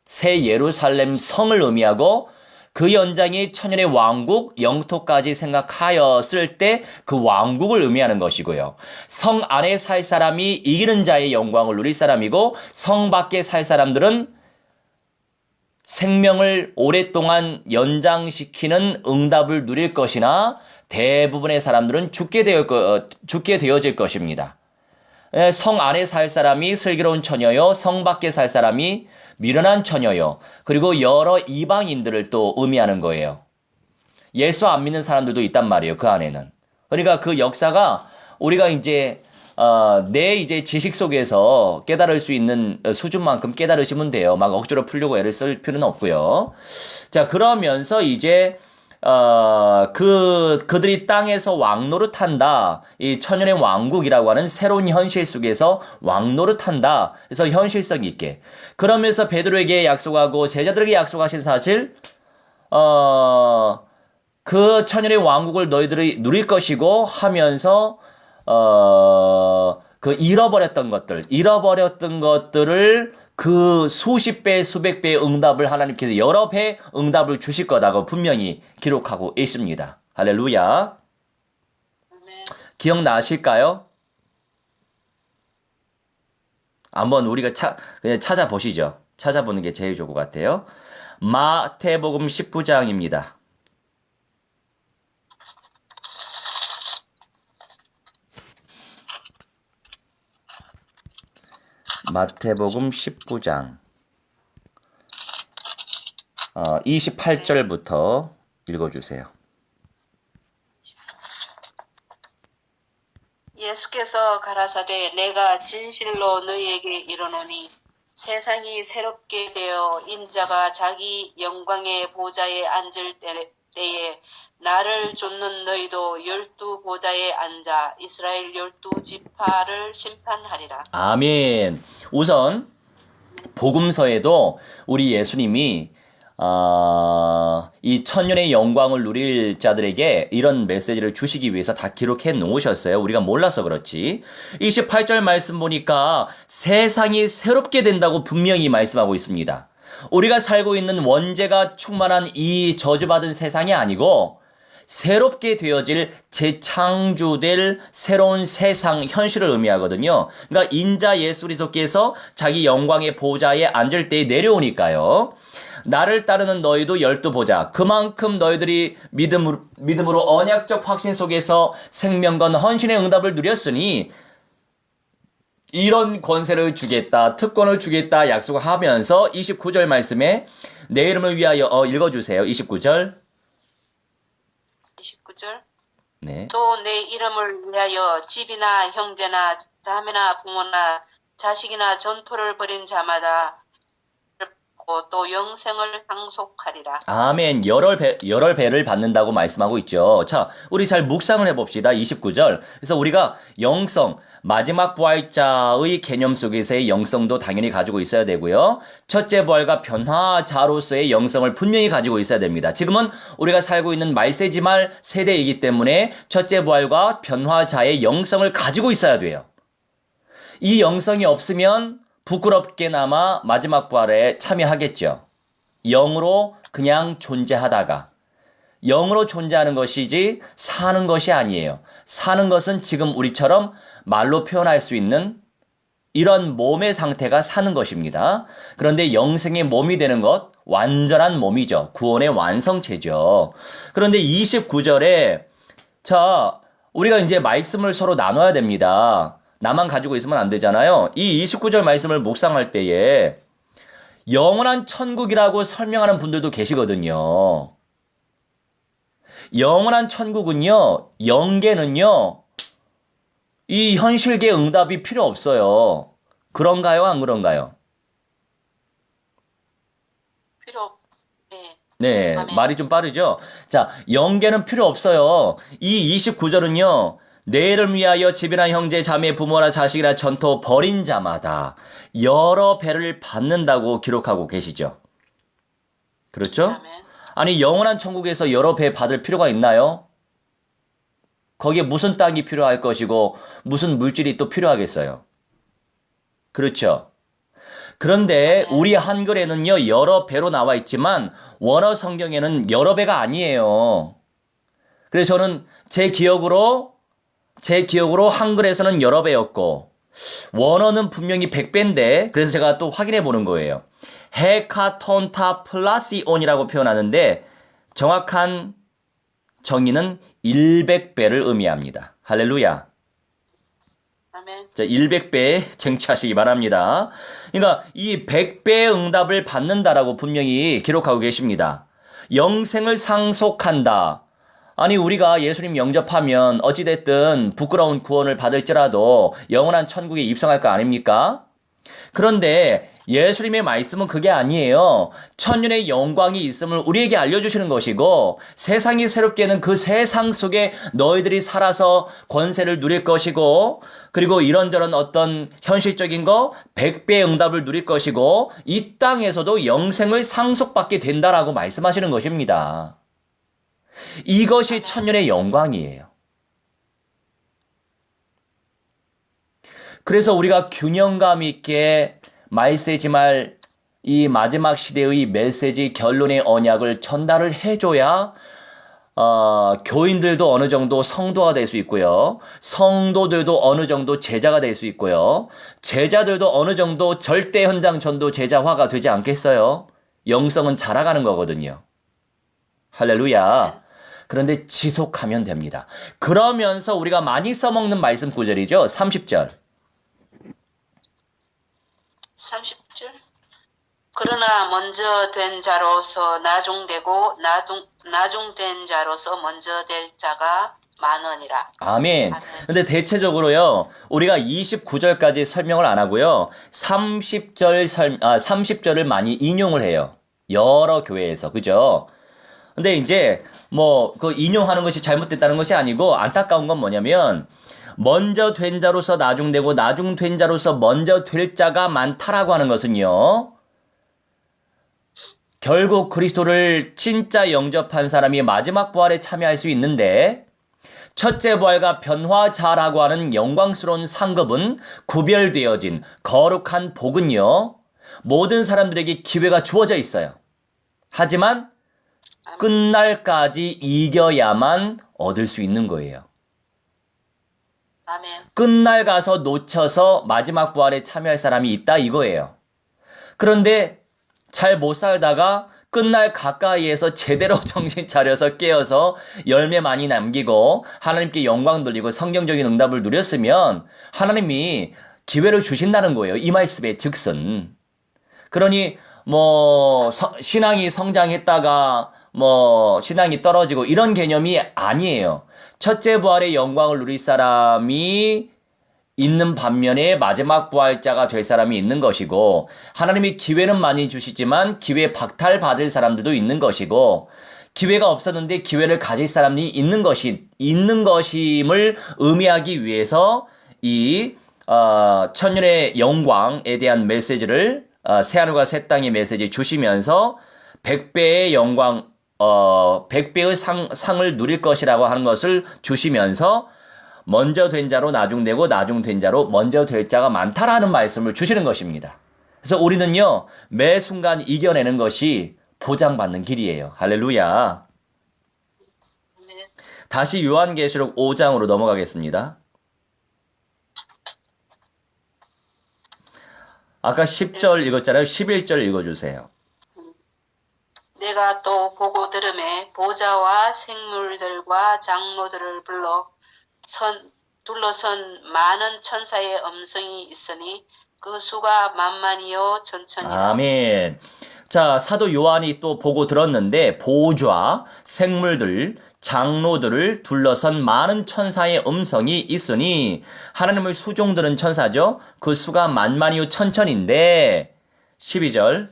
[SPEAKER 1] 새 예루살렘 성을 의미하고 그 연장이 천년의 왕국 영토까지 생각하였을 때 그 왕국을 의미하는 것이고요. 성 안에 살 사람이 이기는 자의 영광을 누릴 사람이고 성 밖에 살 사람들은 생명을 오랫동안 연장시키는 응답을 누릴 것이나 대부분의 사람들은 죽게 되어질 것입니다. 성 안에 살 사람이 슬기로운 처녀요, 성 밖에 살 사람이 미련한 처녀요, 그리고 여러 이방인들을 또 의미하는 거예요. 예수 안 믿는 사람들도 있단 말이에요, 그 안에는. 그러니까 그 역사가 우리가 이제 내 이제 지식 속에서 깨달을 수 있는 수준만큼 깨달으시면 돼요. 막 억지로 풀려고 애를 쓸 필요는 없고요. 자, 그러면서 이제 그들이 땅에서 왕노릇한다. 이 천년의 왕국이라고 하는 새로운 현실 속에서 왕노릇한다. 그래서 현실성 있게. 그러면서 베드로에게 약속하고 제자들에게 약속하신 사실, 그 천년의 왕국을 너희들이 누릴 것이고 하면서, 그 잃어버렸던 것들을 그 수십 배, 수백 배의 응답을 하나님께서 여러 배 응답을 주실 거다고 분명히 기록하고 있습니다. 할렐루야.
[SPEAKER 2] 아멘.
[SPEAKER 1] 기억나실까요? 한번 우리가 그냥 찾아보시죠. 찾아보는 게 제일 좋을 것 같아요. 마태복음 19장입니다. 마태복음 19장 28절부터 읽어주세요.
[SPEAKER 2] 예수께서 가라사대 내가 진실로 너희에게 이르노니 세상이 새롭게 되어 인자가 자기 영광의 보좌에 앉을 때에 나를 쫓는 너희도 12보좌에 앉아 이스라엘 12지파를 심판하리라.
[SPEAKER 1] 아멘. 우선 복음서에도 우리 예수님이 이 천년의 영광을 누릴 자들에게 이런 메시지를 주시기 위해서 다 기록해 놓으셨어요. 우리가 몰라서 그렇지. 28절 말씀 보니까 세상이 새롭게 된다고 분명히 말씀하고 있습니다. 우리가 살고 있는 원죄가 충만한 이 저주받은 세상이 아니고 새롭게 되어질 재창조될 새로운 세상 현실을 의미하거든요. 그러니까 인자 예수 그리스도께서 자기 영광의 보좌에 앉을 때 내려오니까요. 나를 따르는 너희도 12보좌. 그만큼 너희들이 믿음으로 언약적 확신 속에서 생명건 헌신의 응답을 누렸으니 이런 권세를 주겠다, 특권을 주겠다 약속하면서 29절 말씀에 내 이름을 위하여 읽어주세요. 29절.
[SPEAKER 2] 29절.
[SPEAKER 1] 네.
[SPEAKER 2] 또 내 이름을 위하여 집이나 형제나 자매나 부모나 자식이나 전토를 벌인 자마다 받고 또 영생을 상속하리라.
[SPEAKER 1] 아멘. 여러 배를 받는다고 말씀하고 있죠. 자, 우리 잘 묵상을 해봅시다. 29절. 그래서 우리가 영성, 마지막 부활자의 개념 속에서의 영성도 당연히 가지고 있어야 되고요. 첫째 부활과 변화자로서의 영성을 분명히 가지고 있어야 됩니다. 지금은 우리가 살고 있는 말세지말 세대이기 때문에 첫째 부활과 변화자의 영성을 가지고 있어야 돼요. 이 영성이 없으면 부끄럽게나마 마지막 부활에 참여하겠죠. 영으로 그냥 존재하다가 영으로 존재하는 것이지 사는 것이 아니에요. 사는 것은 지금 우리처럼 말로 표현할 수 있는 이런 몸의 상태가 사는 것입니다. 그런데 영생의 몸이 되는 것, 완전한 몸이죠. 구원의 완성체죠. 그런데 29절에 자, 우리가 이제 말씀을 서로 나눠야 됩니다. 나만 가지고 있으면 안 되잖아요. 이 29절 말씀을 묵상할 때에 영원한 천국이라고 설명하는 분들도 계시거든요. 영원한 천국은요, 영계는요, 이 현실계 응답이 필요 없어요. 그런가요? 안 그런가요?
[SPEAKER 2] 네.
[SPEAKER 1] 네,
[SPEAKER 2] 아멘.
[SPEAKER 1] 말이 좀 빠르죠? 자, 영계는 필요 없어요. 이 29절은요, 내일을 위하여 집이나 형제, 자매, 부모나 자식이나 전토 벌인 자마다 여러 배를 받는다고 기록하고 계시죠. 그렇죠?
[SPEAKER 2] 아멘.
[SPEAKER 1] 아니, 영원한 천국에서 여러 배 받을 필요가 있나요? 거기에 무슨 땅이 필요할 것이고 무슨 물질이 또 필요하겠어요. 그렇죠? 그런데 우리 한글에는요, 여러 배로 나와 있지만 원어 성경에는 여러 배가 아니에요. 그래서 저는 제 기억으로 한글에서는 여러 배였고 원어는 분명히 100배인데 그래서 제가 또 확인해 보는 거예요. 헤카톤타 플라시온이라고 표현하는데 정확한 정의는 100배를 의미합니다. 할렐루야.
[SPEAKER 2] 아멘.
[SPEAKER 1] 자, 100배 쟁취하시기 바랍니다. 그러니까 이 100배의 응답을 받는다라고 분명히 기록하고 계십니다. 영생을 상속한다. 아니 우리가 예수님 영접하면 어찌됐든 부끄러운 구원을 받을지라도 영원한 천국에 입성할 거 아닙니까? 그런데 예수님의 말씀은 그게 아니에요. 천년의 영광이 있음을 우리에게 알려주시는 것이고 세상이 새롭게는 그 세상 속에 너희들이 살아서 권세를 누릴 것이고 그리고 이런저런 어떤 현실적인 거 100배의 응답을 누릴 것이고 이 땅에서도 영생을 상속받게 된다라고 말씀하시는 것입니다. 이것이 천년의 영광이에요. 그래서 우리가 균형감 있게 말세지말 이 마지막 시대의 메시지 결론의 언약을 전달을 해줘야 교인들도 어느 정도 성도가 될 수 있고요. 성도들도 어느 정도 제자가 될 수 있고요. 제자들도 어느 정도 절대 현장 전도 제자화가 되지 않겠어요? 영성은 자라가는 거거든요. 할렐루야. 그런데 지속하면 됩니다. 그러면서 우리가 많이 써먹는 말씀 구절이죠. 30절.
[SPEAKER 2] 30절. 그러나 먼저 된 자로서 나중되고 나중된 자로서 먼저 될 자가 많으니라.
[SPEAKER 1] 아멘. 근데 대체적으로요, 우리가 29절까지 설명을 안 하고요, 30절을 많이 인용을 해요. 여러 교회에서. 그죠? 근데 이제, 그 인용하는 것이 잘못됐다는 것이 아니고, 안타까운 건 뭐냐면, 먼저 된 자로서 나중되고, 나중된 자로서 먼저 될 자가 많다라고 하는 것은요, 결국 그리스도를 진짜 영접한 사람이 마지막 부활에 참여할 수 있는데, 첫째 부활과 변화자라고 하는 영광스러운 상급은 구별되어진 거룩한 복은요, 모든 사람들에게 기회가 주어져 있어요. 하지만 끝날까지 이겨야만 얻을 수 있는 거예요.
[SPEAKER 2] 아멘.
[SPEAKER 1] 끝날 가서 놓쳐서 마지막 부활에 참여할 사람이 있다 이거예요. 그런데 잘 못 살다가 끝날 가까이에서 제대로 정신 차려서 깨어서 열매 많이 남기고 하나님께 영광 돌리고 성경적인 응답을 누렸으면 하나님이 기회를 주신다는 거예요. 이 말씀의 즉슨. 그러니 신앙이 성장했다가 신앙이 떨어지고 이런 개념이 아니에요. 첫째 부활의 영광을 누릴 사람이 있는 반면에 마지막 부활자가 될 사람이 있는 것이고, 하나님이 기회는 많이 주시지만 기회 박탈받을 사람들도 있는 것이고, 기회가 없었는데 기회를 가질 사람이 있는 것임을 의미하기 위해서 이 천년의 영광에 대한 메시지를 새하늘과 새 땅의 메시지 주시면서 100배의 영광, 100배의 상을 누릴 것이라고 하는 것을 주시면서 먼저 된 자로 나중되고 나중된 자로 먼저 될 자가 많다라는 말씀을 주시는 것입니다. 그래서 우리는요, 매 순간 이겨내는 것이 보장받는 길이에요. 할렐루야.
[SPEAKER 2] 네.
[SPEAKER 1] 다시 요한계시록 5장으로 넘어가겠습니다. 아까 10절 읽었잖아요. 11절 읽어주세요.
[SPEAKER 2] 내가 또 보고 들음에 보좌와 생물들과 장로들을 둘러선 많은 천사의 음성이 있으니 그 수가 만만이요 천천이라.
[SPEAKER 1] 아멘. 자, 사도 요한이 또 보고 들었는데 보좌, 생물들, 장로들을 둘러선 많은 천사의 음성이 있으니 하나님의 수종들은 천사죠. 그 수가 만만이요 천천인데 12절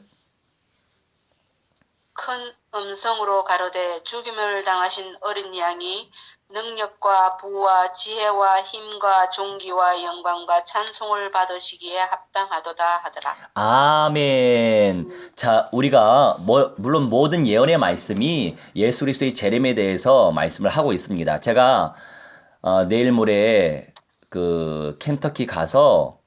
[SPEAKER 2] 큰 음성으로 가로되 죽임을 당하신 어린 양이 능력과 부와 지혜와 힘과 존귀와 영광과 찬송을 받으시기에 합당하도다 하더라.
[SPEAKER 1] 아멘. 자, 우리가 물론 모든 예언의 말씀이 예수 그리스도의 재림에 대해서 말씀을 하고 있습니다. 제가 내일 모레 그 켄터키 가서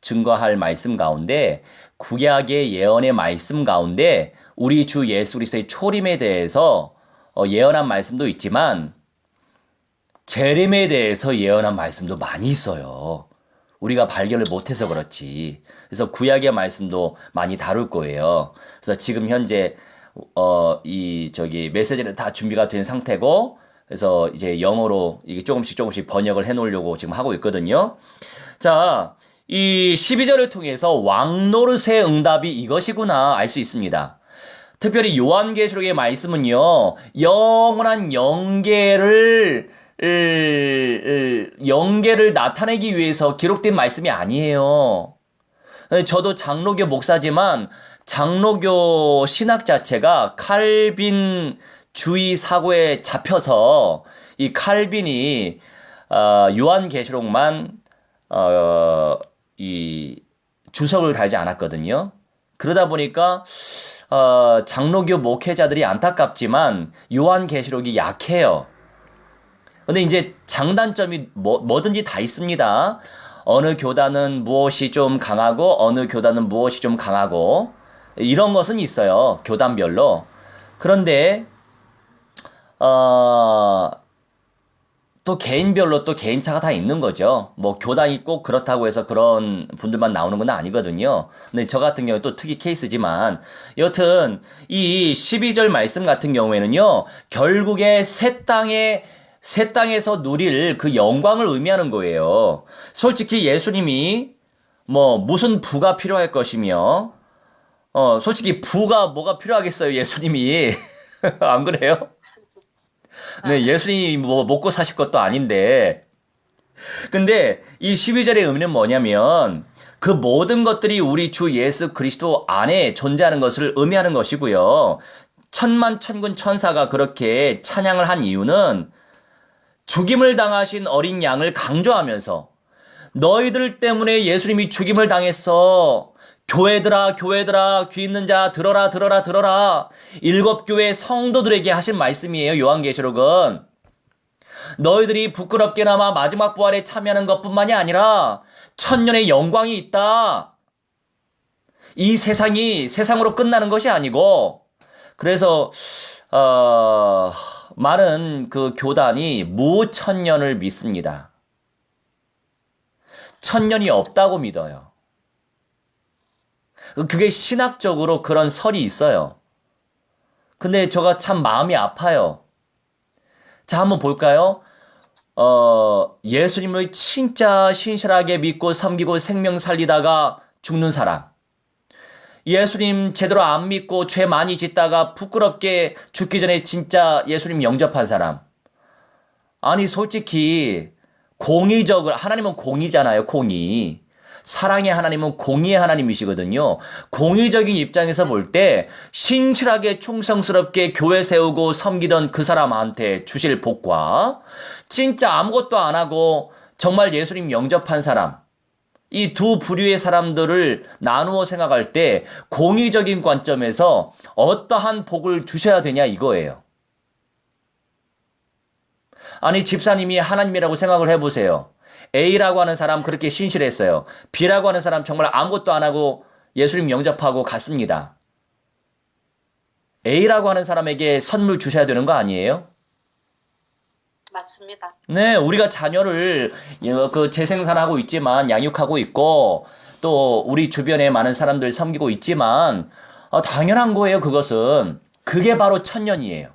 [SPEAKER 1] 증거할 말씀 가운데 구약의 예언의 말씀 가운데 우리 주 예수 그리스도의 초림에 대해서 예언한 말씀도 있지만 재림에 대해서 예언한 말씀도 많이 있어요. 우리가 발견을 못해서 그렇지. 그래서 구약의 말씀도 많이 다룰 거예요. 그래서 지금 현재 메시지는 다 준비가 된 상태고, 그래서 이제 영어로 이게 조금씩 번역을 해놓으려고 지금 하고 있거든요. 자, 이 12절을 통해서 왕노릇의 응답이 이것이구나 알 수 있습니다. 특별히 요한계시록의 말씀은요, 영원한 영계를 나타내기 위해서 기록된 말씀이 아니에요. 저도 장로교 목사지만 장로교 신학 자체가 칼빈주의 사고에 잡혀서 이 칼빈이 요한계시록만 이 주석을 달지 않았거든요. 그러다 보니까 장로교 목회자들이 안타깝지만 요한계시록이 약해요. 근데 이제 장단점이 뭐든지 다 있습니다. 어느 교단은 무엇이 좀 강하고 어느 교단은 무엇이 좀 강하고 이런 것은 있어요. 교단별로. 그런데 또 개인별로 또 개인차가 다 있는 거죠. 뭐 교단이 꼭 그렇다고 해서 그런 분들만 나오는 건 아니거든요. 근데 저 같은 경우에 또 특이 케이스지만 여튼 이 12절 말씀 같은 경우에는요. 결국에 새 땅에서 누릴 그 영광을 의미하는 거예요. 솔직히 예수님이 무슨 부가 필요할 것이며 솔직히 부가 뭐가 필요하겠어요, 예수님이. 안 그래요? 네, 예수님이 먹고 사실 것도 아닌데. 근데 이 12절의 의미는 뭐냐면 그 모든 것들이 우리 주 예수 그리스도 안에 존재하는 것을 의미하는 것이고요. 천만 천군 천사가 그렇게 찬양을 한 이유는 죽임을 당하신 어린 양을 강조하면서 너희들 때문에 예수님이 죽임을 당했어. 교회들아 귀 있는 자 들어라 7교회 성도들에게 하신 말씀이에요. 요한계시록은 너희들이 부끄럽게나마 마지막 부활에 참여하는 것뿐만이 아니라 천년의 영광이 있다. 이 세상이 세상으로 끝나는 것이 아니고 그래서 많은 그 교단이 무천년을 믿습니다. 천년이 없다고 믿어요. 그게 신학적으로 그런 설이 있어요. 근데 저가 참 마음이 아파요. 자, 한번 볼까요? 예수님을 진짜 신실하게 믿고 섬기고 생명 살리다가 죽는 사람. 예수님 제대로 안 믿고 죄 많이 짓다가 부끄럽게 죽기 전에 진짜 예수님 영접한 사람. 아니 솔직히 공의적으로, 하나님은 공의잖아요, 공의. 사랑의 하나님은 공의의 하나님이시거든요. 공의적인 입장에서 볼 때 신실하게 충성스럽게 교회 세우고 섬기던 그 사람한테 주실 복과 진짜 아무것도 안 하고 정말 예수님 영접한 사람, 이 두 부류의 사람들을 나누어 생각할 때 공의적인 관점에서 어떠한 복을 주셔야 되냐 이거예요. 아니 집사님이 하나님이라고 생각을 해보세요. A라고 하는 사람 그렇게 신실했어요. B라고 하는 사람 정말 아무것도 안 하고 예수님 영접하고 갔습니다. A라고 하는 사람에게 선물 주셔야 되는 거 아니에요?
[SPEAKER 2] 맞습니다.
[SPEAKER 1] 네, 우리가 자녀를 재생산하고 있지만 양육하고 있고 또 우리 주변에 많은 사람들 섬기고 있지만 당연한 거예요. 그것은 그게 바로 천년이에요.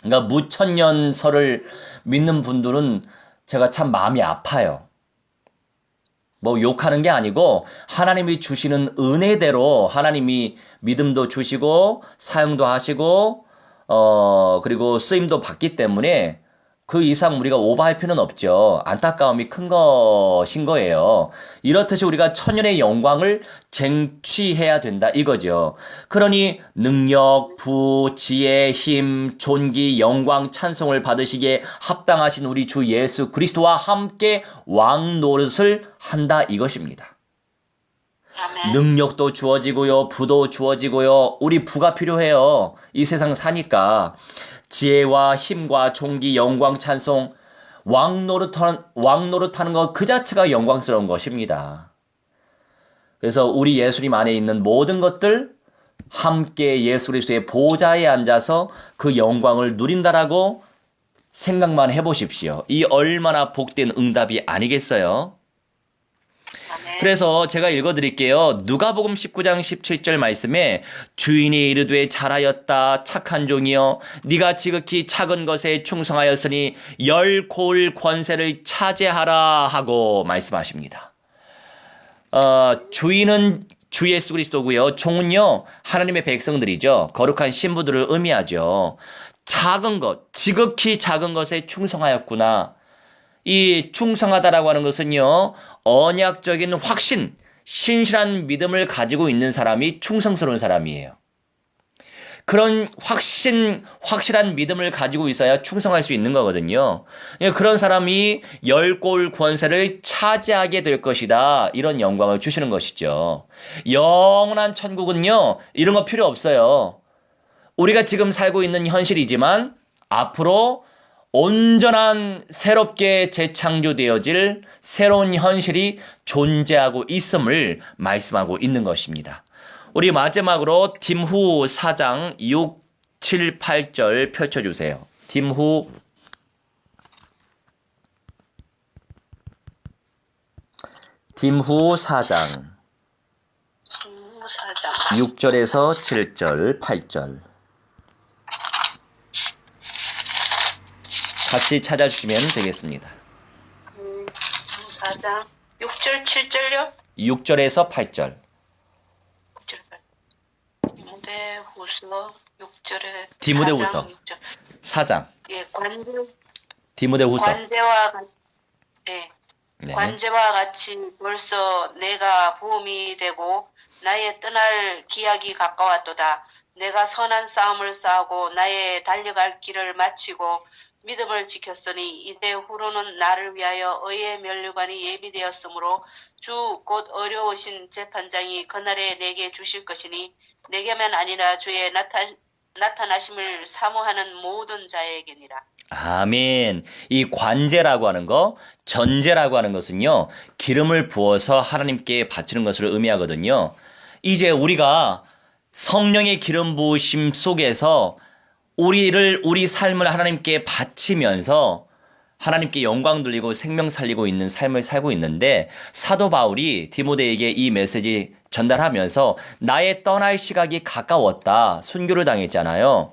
[SPEAKER 1] 그러니까 무천년설을 믿는 분들은 제가 참 마음이 아파요. 뭐 욕하는 게 아니고 하나님이 주시는 은혜대로 하나님이 믿음도 주시고 사용도 하시고 그리고 쓰임도 받기 때문에 그 이상 우리가 오버할 필요는 없죠. 안타까움이 큰 것인 거예요. 이렇듯이 우리가 천년의 영광을 쟁취해야 된다 이거죠. 그러니 능력, 부, 지혜, 힘, 존귀, 영광, 찬송을 받으시기에 합당하신 우리 주 예수 그리스도와 함께 왕 노릇을 한다 이것입니다.
[SPEAKER 2] 아멘.
[SPEAKER 1] 능력도 주어지고요. 부도 주어지고요. 우리 부가 필요해요. 이 세상 사니까. 지혜와 힘과 존귀, 영광, 찬송, 왕 노릇하는 것 그 자체가 영광스러운 것입니다. 그래서 우리 예수님 안에 있는 모든 것들 함께 예수 그리스도의 보좌에 앉아서 그 영광을 누린다라고 생각만 해보십시오. 이 얼마나 복된 응답이 아니겠어요? 그래서 제가 읽어드릴게요. 누가복음 19장 17절 말씀에 주인이 이르되 잘하였다 착한 종이여 네가 지극히 작은 것에 충성하였으니 열 고을 권세를 차지하라 하고 말씀하십니다. 주인은 주 예수 그리스도고요. 종은요 하나님의 백성들이죠. 거룩한 신부들을 의미하죠. 작은 것, 지극히 작은 것에 충성하였구나. 이 충성하다라고 하는 것은요, 언약적인 확신, 신실한 믿음을 가지고 있는 사람이 충성스러운 사람이에요. 그런 확실한 믿음을 가지고 있어야 충성할 수 있는 거거든요. 그런 사람이 열 고을 권세를 차지하게 될 것이다. 이런 영광을 주시는 것이죠. 영원한 천국은요, 이런 거 필요 없어요. 우리가 지금 살고 있는 현실이지만 앞으로 온전한 새롭게 재창조되어질 새로운 현실이 존재하고 있음을 말씀하고 있는 것입니다. 우리 마지막으로 딤후 4장 6, 7, 8절 펼쳐주세요. 딤후 4장 6절에서 7절, 8절 같이 찾아주시면 되겠습니다.
[SPEAKER 2] 4장 6절 7절요?
[SPEAKER 1] 6절에서 8절. 디모데후서 6절에
[SPEAKER 2] 디모데후서
[SPEAKER 1] 4장.
[SPEAKER 2] 예,
[SPEAKER 1] 디모데후서.
[SPEAKER 2] 관제와 같이 벌써 내가 보험이 되고 나의 떠날 기약이 가까웠도다. 내가 선한 싸움을 싸우고 나의 달려갈 길을 마치고 믿음을 지켰으니 이제 후로는 나를 위하여 의의 면류관이 예비되었으므로 주 곧 어려우신 재판장이 그날에 내게 주실 것이니 내게만 아니라 주의 나타나심을 사모하는 모든 자에게니라.
[SPEAKER 1] 아멘. 이 관제라고 하는 거, 전제라고 하는 것은요, 기름을 부어서 하나님께 바치는 것을 의미하거든요. 이제 우리가 성령의 기름 부으심 속에서 우리 삶을 하나님께 바치면서 하나님께 영광 돌리고 생명 살리고 있는 삶을 살고 있는데 사도 바울이 디모데에게 이 메시지 전달하면서 나의 떠날 시각이 가까웠다. 순교를 당했잖아요.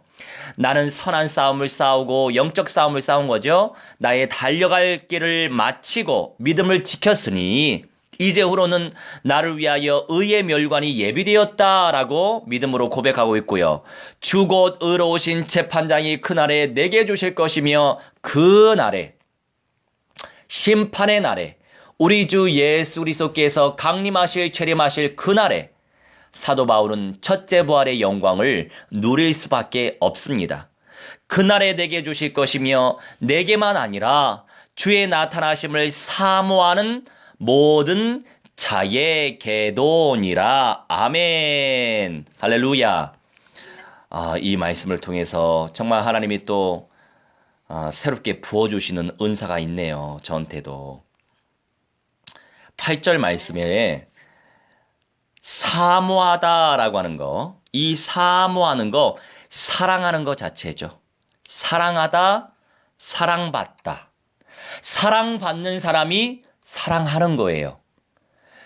[SPEAKER 1] 나는 선한 싸움을 싸우고 영적 싸움을 싸운 거죠. 나의 달려갈 길을 마치고 믿음을 지켰으니 이제후로는 나를 위하여 의의 멸관이 예비되었다라고 믿음으로 고백하고 있고요. 주 곧 의로우신 재판장이 그날에 내게 주실 것이며 그날에 심판의 날에 우리 주 예수 그리스도께서 강림하실 재림하실 그날에 사도 바울은 첫째 부활의 영광을 누릴 수밖에 없습니다. 그날에 내게 주실 것이며 내게만 아니라 주의 나타나심을 사모하는 모든 자에게도니라. 아멘. 할렐루야. 이 말씀을 통해서 정말 하나님이 또 새롭게 부어주시는 은사가 있네요. 저한테도. 8절 말씀에 사모하다라고 하는 거, 이 사모하는 거 사랑하는 거 자체죠. 사랑하다, 사랑받다. 사랑받는 사람이 사랑하는 거예요.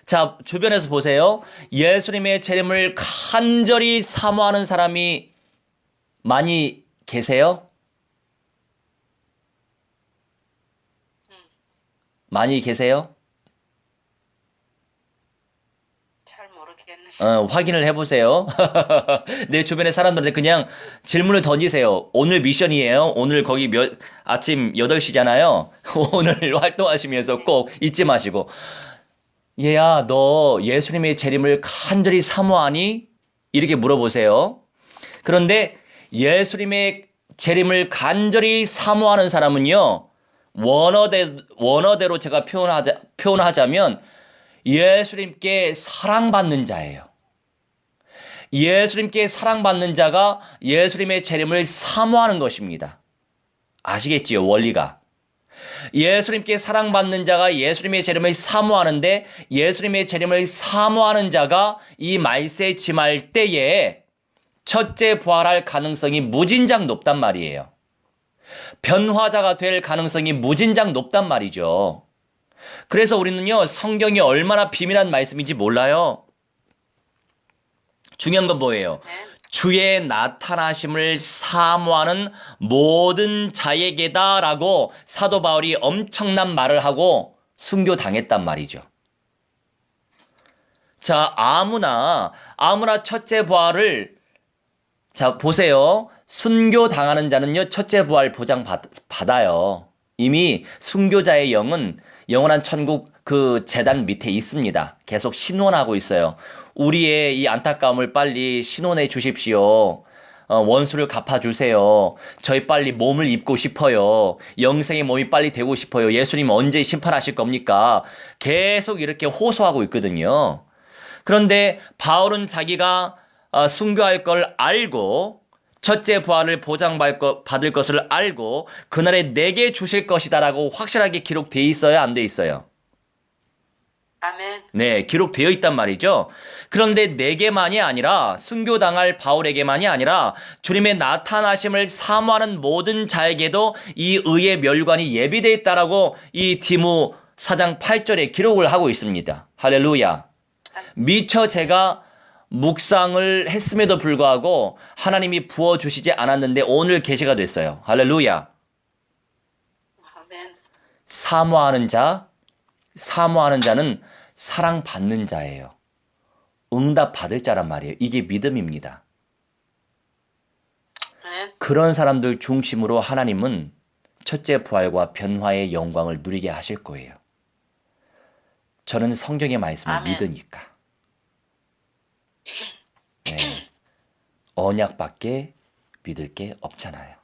[SPEAKER 1] 자, 주변에서 보세요. 예수님의 재림을 간절히 사모하는 사람이 많이 계세요? 많이 계세요?
[SPEAKER 2] 잘 모르겠네.
[SPEAKER 1] 확인을 해보세요. 내 주변의 사람들한테 그냥 질문을 던지세요. 오늘 미션이에요. 오늘 거기 아침 8시잖아요. 오늘 활동하시면서 꼭 잊지 마시고. 얘야, 너 예수님의 재림을 간절히 사모하니? 이렇게 물어보세요. 그런데 예수님의 재림을 간절히 사모하는 사람은요, 원어대로 제가 표현하자면 예수님께 사랑받는 자예요. 예수님께 사랑받는 자가 예수님의 재림을 사모하는 것입니다. 아시겠지요, 원리가? 예수님께 사랑받는 자가 예수님의 재림을 사모하는데 예수님의 재림을 사모하는 자가 이 말세 짐할 때에 첫째 부활할 가능성이 무진장 높단 말이에요. 변화자가 될 가능성이 무진장 높단 말이죠. 그래서 우리는요, 성경이 얼마나 비밀한 말씀인지 몰라요. 중요한 건 뭐예요? 주의 나타나심을 사모하는 모든 자에게다라고 사도 바울이 엄청난 말을 하고 순교당했단 말이죠. 자, 아무나 첫째 부활을, 자, 보세요. 순교당하는 자는요, 첫째 부활 보장 받아요. 이미 순교자의 영은 영원한 천국 그 제단 밑에 있습니다. 계속 신원하고 있어요. 우리의 이 안타까움을 빨리 신원해 주십시오. 원수를 갚아주세요. 저희 빨리 몸을 입고 싶어요. 영생의 몸이 빨리 되고 싶어요. 예수님 언제 심판하실 겁니까? 계속 이렇게 호소하고 있거든요. 그런데 바울은 자기가 순교할 걸 알고 첫째 부활을 보장받을 것을 알고 그날에 내게 주실 것이다라고 확실하게 기록되어 있어요? 안 돼 있어요?
[SPEAKER 2] 아멘.
[SPEAKER 1] 네, 기록되어 있단 말이죠. 그런데 내게만이 아니라 순교당할 바울에게만이 아니라 주님의 나타나심을 사모하는 모든 자에게도 이 의의 멸관이 예비되어 있다라고 이 디모 4장 8절에 기록을 하고 있습니다. 할렐루야. 미처 제가 묵상을 했음에도 불구하고 하나님이 부어주시지 않았는데 오늘 계시가 됐어요. 할렐루야.
[SPEAKER 2] 아멘.
[SPEAKER 1] 사모하는 자는 사랑받는 자예요. 응답받을 자란 말이에요. 이게 믿음입니다.
[SPEAKER 2] 아멘.
[SPEAKER 1] 그런 사람들 중심으로 하나님은 첫째 부활과 변화의 영광을 누리게 하실 거예요. 저는 성경의 말씀을
[SPEAKER 2] 아멘.
[SPEAKER 1] 믿으니까. 네. 언약밖에 믿을 게 없잖아요.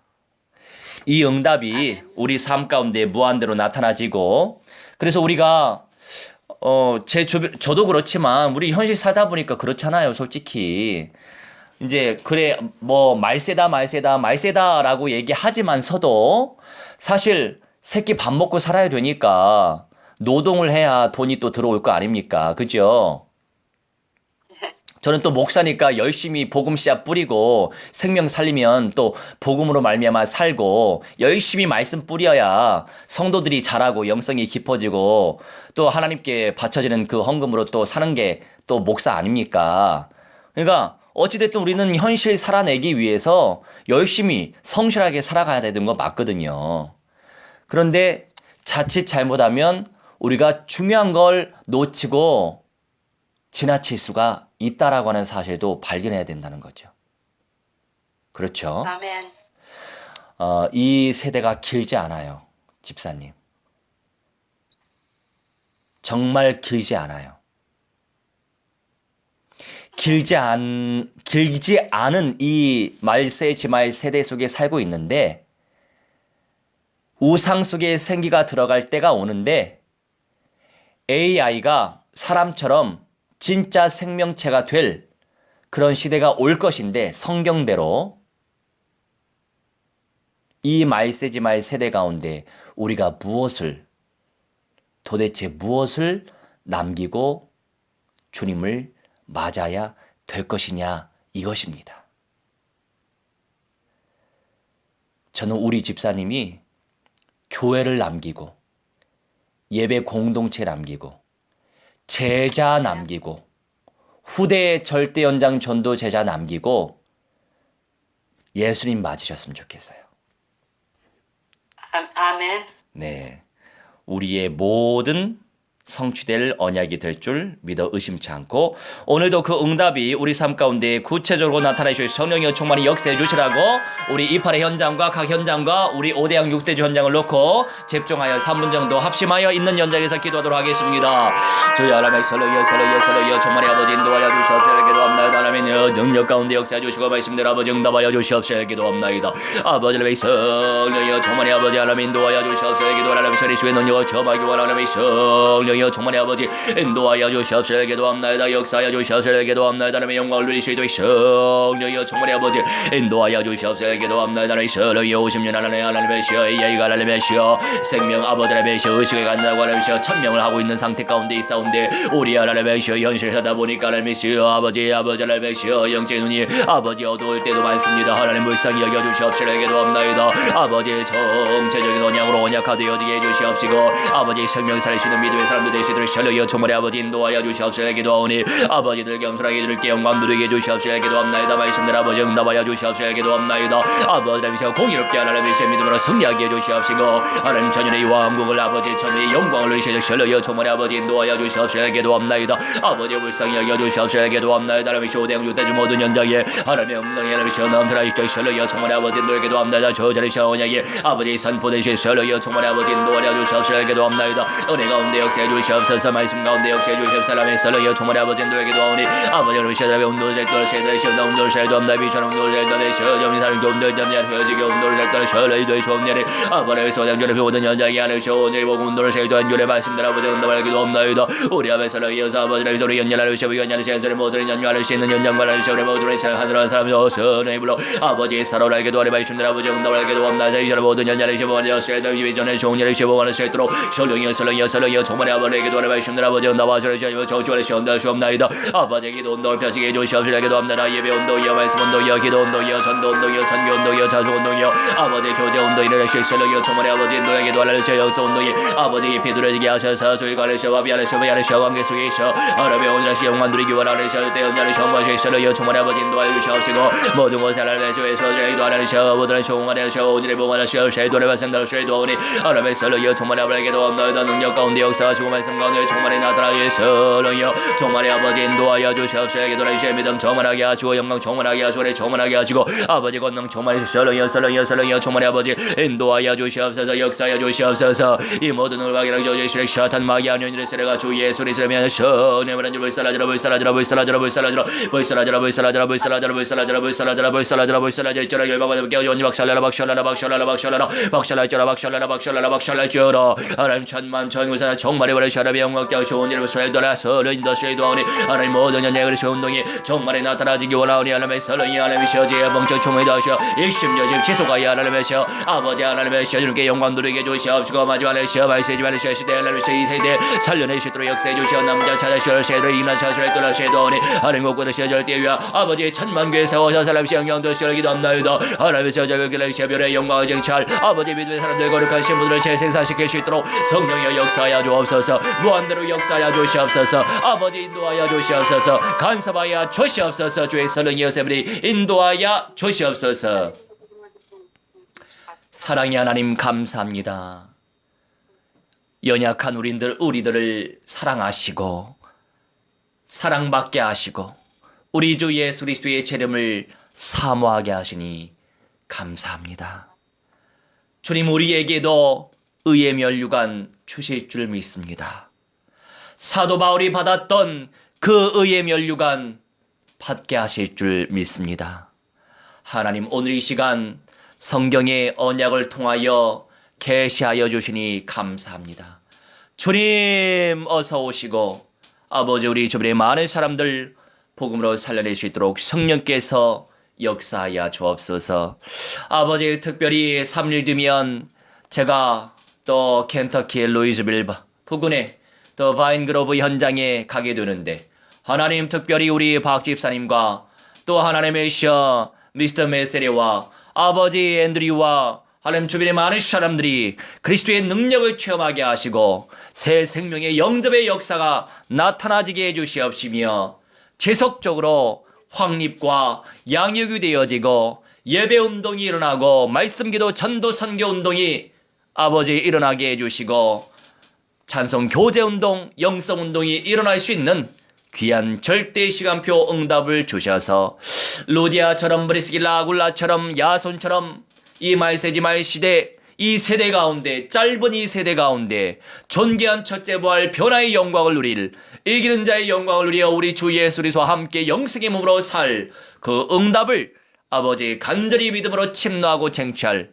[SPEAKER 1] 이 응답이 우리 삶 가운데 무한대로 나타나지고, 그래서 우리가 제 주변, 저도 그렇지만 우리 현실 살다 보니까 그렇잖아요, 솔직히. 이제 그래 뭐 말세다라고 얘기하지만서도 사실 새끼 밥 먹고 살아야 되니까 노동을 해야 돈이 또 들어올 거 아닙니까? 그죠? 저는 또 목사니까 열심히 복음 씨앗 뿌리고 생명 살리면 또 복음으로 말미암아 살고 열심히 말씀 뿌려야 성도들이 자라고 영성이 깊어지고 또 하나님께 바쳐지는 그 헌금으로 또 사는 게 또 목사 아닙니까? 그러니까 어찌됐든 우리는 현실 살아내기 위해서 열심히 성실하게 살아가야 되는 거 맞거든요. 그런데 자칫 잘못하면 우리가 중요한 걸 놓치고 지나칠 수가 있다라고 하는 사실도 발견해야 된다는 거죠. 그렇죠?
[SPEAKER 2] 아멘.
[SPEAKER 1] 이 세대가 길지 않아요, 집사님. 정말 길지 않아요. 길지 않은 이 말세지마의 세대 속에 살고 있는데 우상 속에 생기가 들어갈 때가 오는데 AI가 사람처럼 진짜 생명체가 될 그런 시대가 올 것인데 성경대로 이 말세지마의 세대 가운데 우리가 도대체 무엇을 남기고 주님을 맞아야 될 것이냐 이것입니다. 저는 우리 집사님이 교회를 남기고 예배 공동체 남기고 제자 남기고 후대의 절대 연장 전도 제자 남기고 예수님 맞으셨으면 좋겠어요.
[SPEAKER 2] 아멘.
[SPEAKER 1] 네, 우리의 모든 성취될 언약이 될 줄 믿어 의심치 않고 오늘도 그 응답이 우리 삶 가운데 구체적으로 나타나실 성령의 충만히 역사해 주시라고 우리 28의 현장과 각 현장과 우리 5대양 6대주 현장을 놓고 집중하여 3분 정도 합심하여 있는 현장에서 기도하도록 하겠습니다. 주여 하나님의 설렁여 충만히 아버지 인도하여 주시옵소서. 기도합나이다. 하나님의 능력 가운데 역사해 주시고 말씀대로 아버지 응답하여 주시옵소서. 기도합나이다. 아버지 하나님의 성령여 충만히 아버지 하나님 인도하여 주시옵소서. 기도하나님 서리수의 능력을 점하기 원하나님의 성령 충만히 아버지 인도하여 주시옵소서. 기도합나이다. 역사하여 주시옵소서. 기도합나이다. 하나님의 영광을 누리시도록 성령이여 충만히 아버지 인도하여 주시옵소서. 기도합나이다. 하나님의 성령이여 50년 하나님의 시여 예의가 하나님의 시여 생명 아버지 하나님의 시여 의식을 갖는다고 하나님의 시여 천명을 하고 있는 상태 가운데 있사온데 우리 하나님의 시여 현실을 하다 보니까 하나님의 시여 아버지 하나님의 시여 영적인 눈이 아버지 어두울 때도 많습니다. 하나님 불쌍히 여겨주시옵소서. 기도합나이다. 아버지 정체적인 언약으로 언약화되어지게 해주시옵시고 아버지 생명 살리시는 믿음의 사람들 되시도록 설령여 충만히 아버지 인도하여 주시옵소서. 기도하오니 아버지들 겸손하게 들게 영광 누리게 해주시옵소서. 기도합나이다. 말씀들 아버지 응답하여 주시옵소서. 기도합나이다. 아버지 하나님께서 공의롭게 하나님의 믿음으로 승리하게 해주시옵시고 하나님 천연의 왕국을 아버지 천연의 영광을 누리시도록 설령여 충만히 아버지 인도하여 주시옵소서. 기도합나이다. 아버지 불쌍히 여겨주시옵소서. 기도합나이다. 하나님의 시오대형 유대주 모든 현장에 하나님의 영광이 하나님의 시오 넘쳐나시죠. 설령여 충만히 아버지 인도에 기도합나이다. 저자리 시오냐에 아버지 선포되시 설령여 충만히 아버지 인도하여 주시옵소서. 기도합나이다. 은혜 가운데 역사해 주시옵소서. 말씀 가운데 역사해 주시옵소서. 사람의 설령여 충만히 아버지 인도에 기도하오니 아버지 여러분 시아들의 운동을 잘도록 세대의 시험나 운동을 잘도 없나 비처럼 운동을 잘도록 시험이 사람 교훈들 점냐 회지게 운동을 잘도록 설령이 되어 시험냐리 아버지의 소장전의 모든 현장이 하나님 시험을 보고 운동을 잘도 한 줄의 말씀들 아버지 응답을 기도합나이다. 우리 아버지 설령이어서 아버지의 소리 연냐를 시험 연냐를 시험을 모든 연냐를 수 있는 연장과 시험을 모든 하늘한 사람이 어서는 불러 아버지의 사로를 알게 도와리 말씀들 아버지 응답을 기도합나이다. 이처럼 모든 연냐를 시험을 시험을 집이 전에 종냐를 시험을 수 있도록 설령이여 정말의 아버지에게 도와리 말씀들 아버지 응답하여 주시옵소서. 저주를 시험나이다. 아버지 기도 운동을 펴지게 해주시옵소서. 기도합니다. 예배 운동이여 말씀 운동이여 기도 운동이여 전도 운동이여 선교 운동이여 자수 운동이여 아버지 교제 운동이여 실설령이여 정말의 아버지 인도에 기도하려 주시옵소서. 역사 운동이 아버지 깊이 들어지게 하셔서 저희 관을 시험하여 미안해 시험 관계 속에 있어 하나님의 온전하시 영광 누리기 원하는 시험 때 언제는 시험하시 실설령이여 정말의 아버지 인도하여 주시옵시고 모든 것을 하나님의 시험에서 기도하는 시험 모든 시험하는 시험 오늘의 봉하는 시험 쉐도를 발생다로 쉐도오니 하나님의 설령이여 정말의 아버지 기도합니다. 능력 가운데 역사하시고 말씀 가운데 정말의 나타나의 설령이여 정말의 아버지 인도하여 주시옵소서. 기도하는 시의 믿음 정말하게 하시고 영광 정말하게 하시고 정말하게 하시고 아버지 권능 정말의 설령이여 정말의 아버지 인도하여 주시옵소서. 역사하여 주시옵소서. 이 모든 을박이랑 저주의 샤탄 마귀 안연일의 세례가 주 예수를 세례하며 선해버린 줄 불살라지라 있잖아 열방받아 깨어지 언니 박살라라 하나님 천만 천구사 정말의 버려 샤라비 영광 깨우시오 이름을 쇠도라 설인더 쇠도하오니 하나님 모든 연약을 세운동이 정말에 나타나지기 원하오니 하나님의 설령이 하나님의 시어지에 멍청 총회도 하시어 일심여집 지속하여 하나님의 시어 아버지 하나님의 시어 주님께 영광 누리게 주시옵시고 마지막에 시어 말세지만의 시어 시대 하나님의 시어 이 세대 살려내시도록 역사해 주시어 남자 찾아시어 세대로 이난 찾으시어 떠나 세도하오니 하나님 곳곳에 시어 절대 위하 아버지 천만 교회 세워서 사람 시어 영광도 시어 기도합나이다. 하나님의 시어 절벽의 시어별의 영광을 쟁찰 아버지 믿음의 사람들 거룩한 신부들을 재생산시킬 수 있도록 성령의 역사하여 주옵소서. 무한대로 역사하여 주시옵소서. 아버지 인도하여 주시옵소서. 간섭하여 주시옵소서. 주의 성령의 여세분이 인도하여 주시옵소서. 사랑의 하나님 감사합니다. 연약한 우리들을 사랑하시고 사랑받게 하시고 우리 주 예수 그리스도의 재림을 사모하게 하시니 감사합니다. 주님 우리에게도 의의 면류관 주실 줄 믿습니다. 사도 바울이 받았던 그 의의 면류관 받게 하실 줄 믿습니다. 하나님, 오늘 이 시간 성경의 언약을 통하여 계시하여 주시니 감사합니다. 주님 어서 오시고 아버지, 우리 주변의 많은 사람들 복음으로 살려낼 수 있도록 성령께서 역사하여 주옵소서. 아버지, 특별히 3일 뒤면 제가 또 켄터키의 루이즈빌 부근에 또 바인그로브 현장에 가게 되는데, 하나님, 특별히 우리 박 집사님과 또 하나님의 셔 미스터 메세리와 아버지 앤드류와 하나님 주변의 많은 사람들이 그리스도의 능력을 체험하게 하시고 새 생명의 영접의 역사가 나타나지게 해주시옵시며, 지속적으로 확립과 양육이 되어지고 예배운동이 일어나고 말씀기도 전도 선교운동이 아버지 일어나게 해주시고 찬송 교제운동, 영성운동이 일어날 수 있는 귀한 절대 시간표 응답을 주셔서 루디아처럼 브리스길라 아굴라처럼 야손처럼 이 말세지 말 시대, 이 세대 가운데, 짧은 이 세대 가운데 존귀한 첫째 부활 변화의 영광을 누릴, 이기는 자의 영광을 누리어 우리 주 예수 그리스도와 함께 영생의 몸으로 살 그 응답을 아버지 간절히 믿음으로 침노하고 쟁취할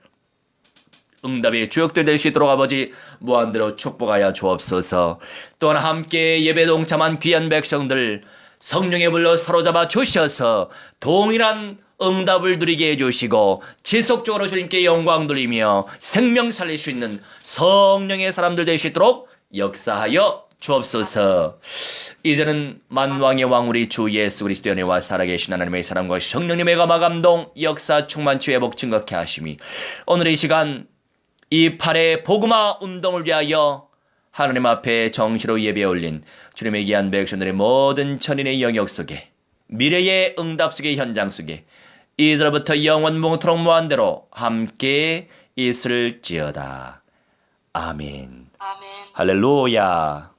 [SPEAKER 1] 응답의 주역들 될 수 있도록 아버지 무한대로 축복하여 주옵소서. 또한 함께 예배 동참한 귀한 백성들 성령의 불로 사로잡아 주셔서 동일한 응답을 누리게 해주시고 지속적으로 주님께 영광 돌리며 생명 살릴 수 있는 성령의 사람들 될 수 있도록 역사하여 주옵소서. 이제는 만왕의 왕 우리 주 예수 그리스도의 은혜와 살아계신 하나님의 사랑과 성령님의 감화 감동 역사 충만 주의 복 증거케 하심이 오늘 이 시간 이 8회 복음화 운동을 위하여 하나님 앞에 정시로 예배에 올린 주님의 귀한 백성들의 모든 천인의 영역 속에, 미래의 응답 속의 현장 속에 이제로부터 영원 뭉토록 무한대로 함께 있을지어다. 아멘.
[SPEAKER 2] 아멘.
[SPEAKER 1] 할렐루야.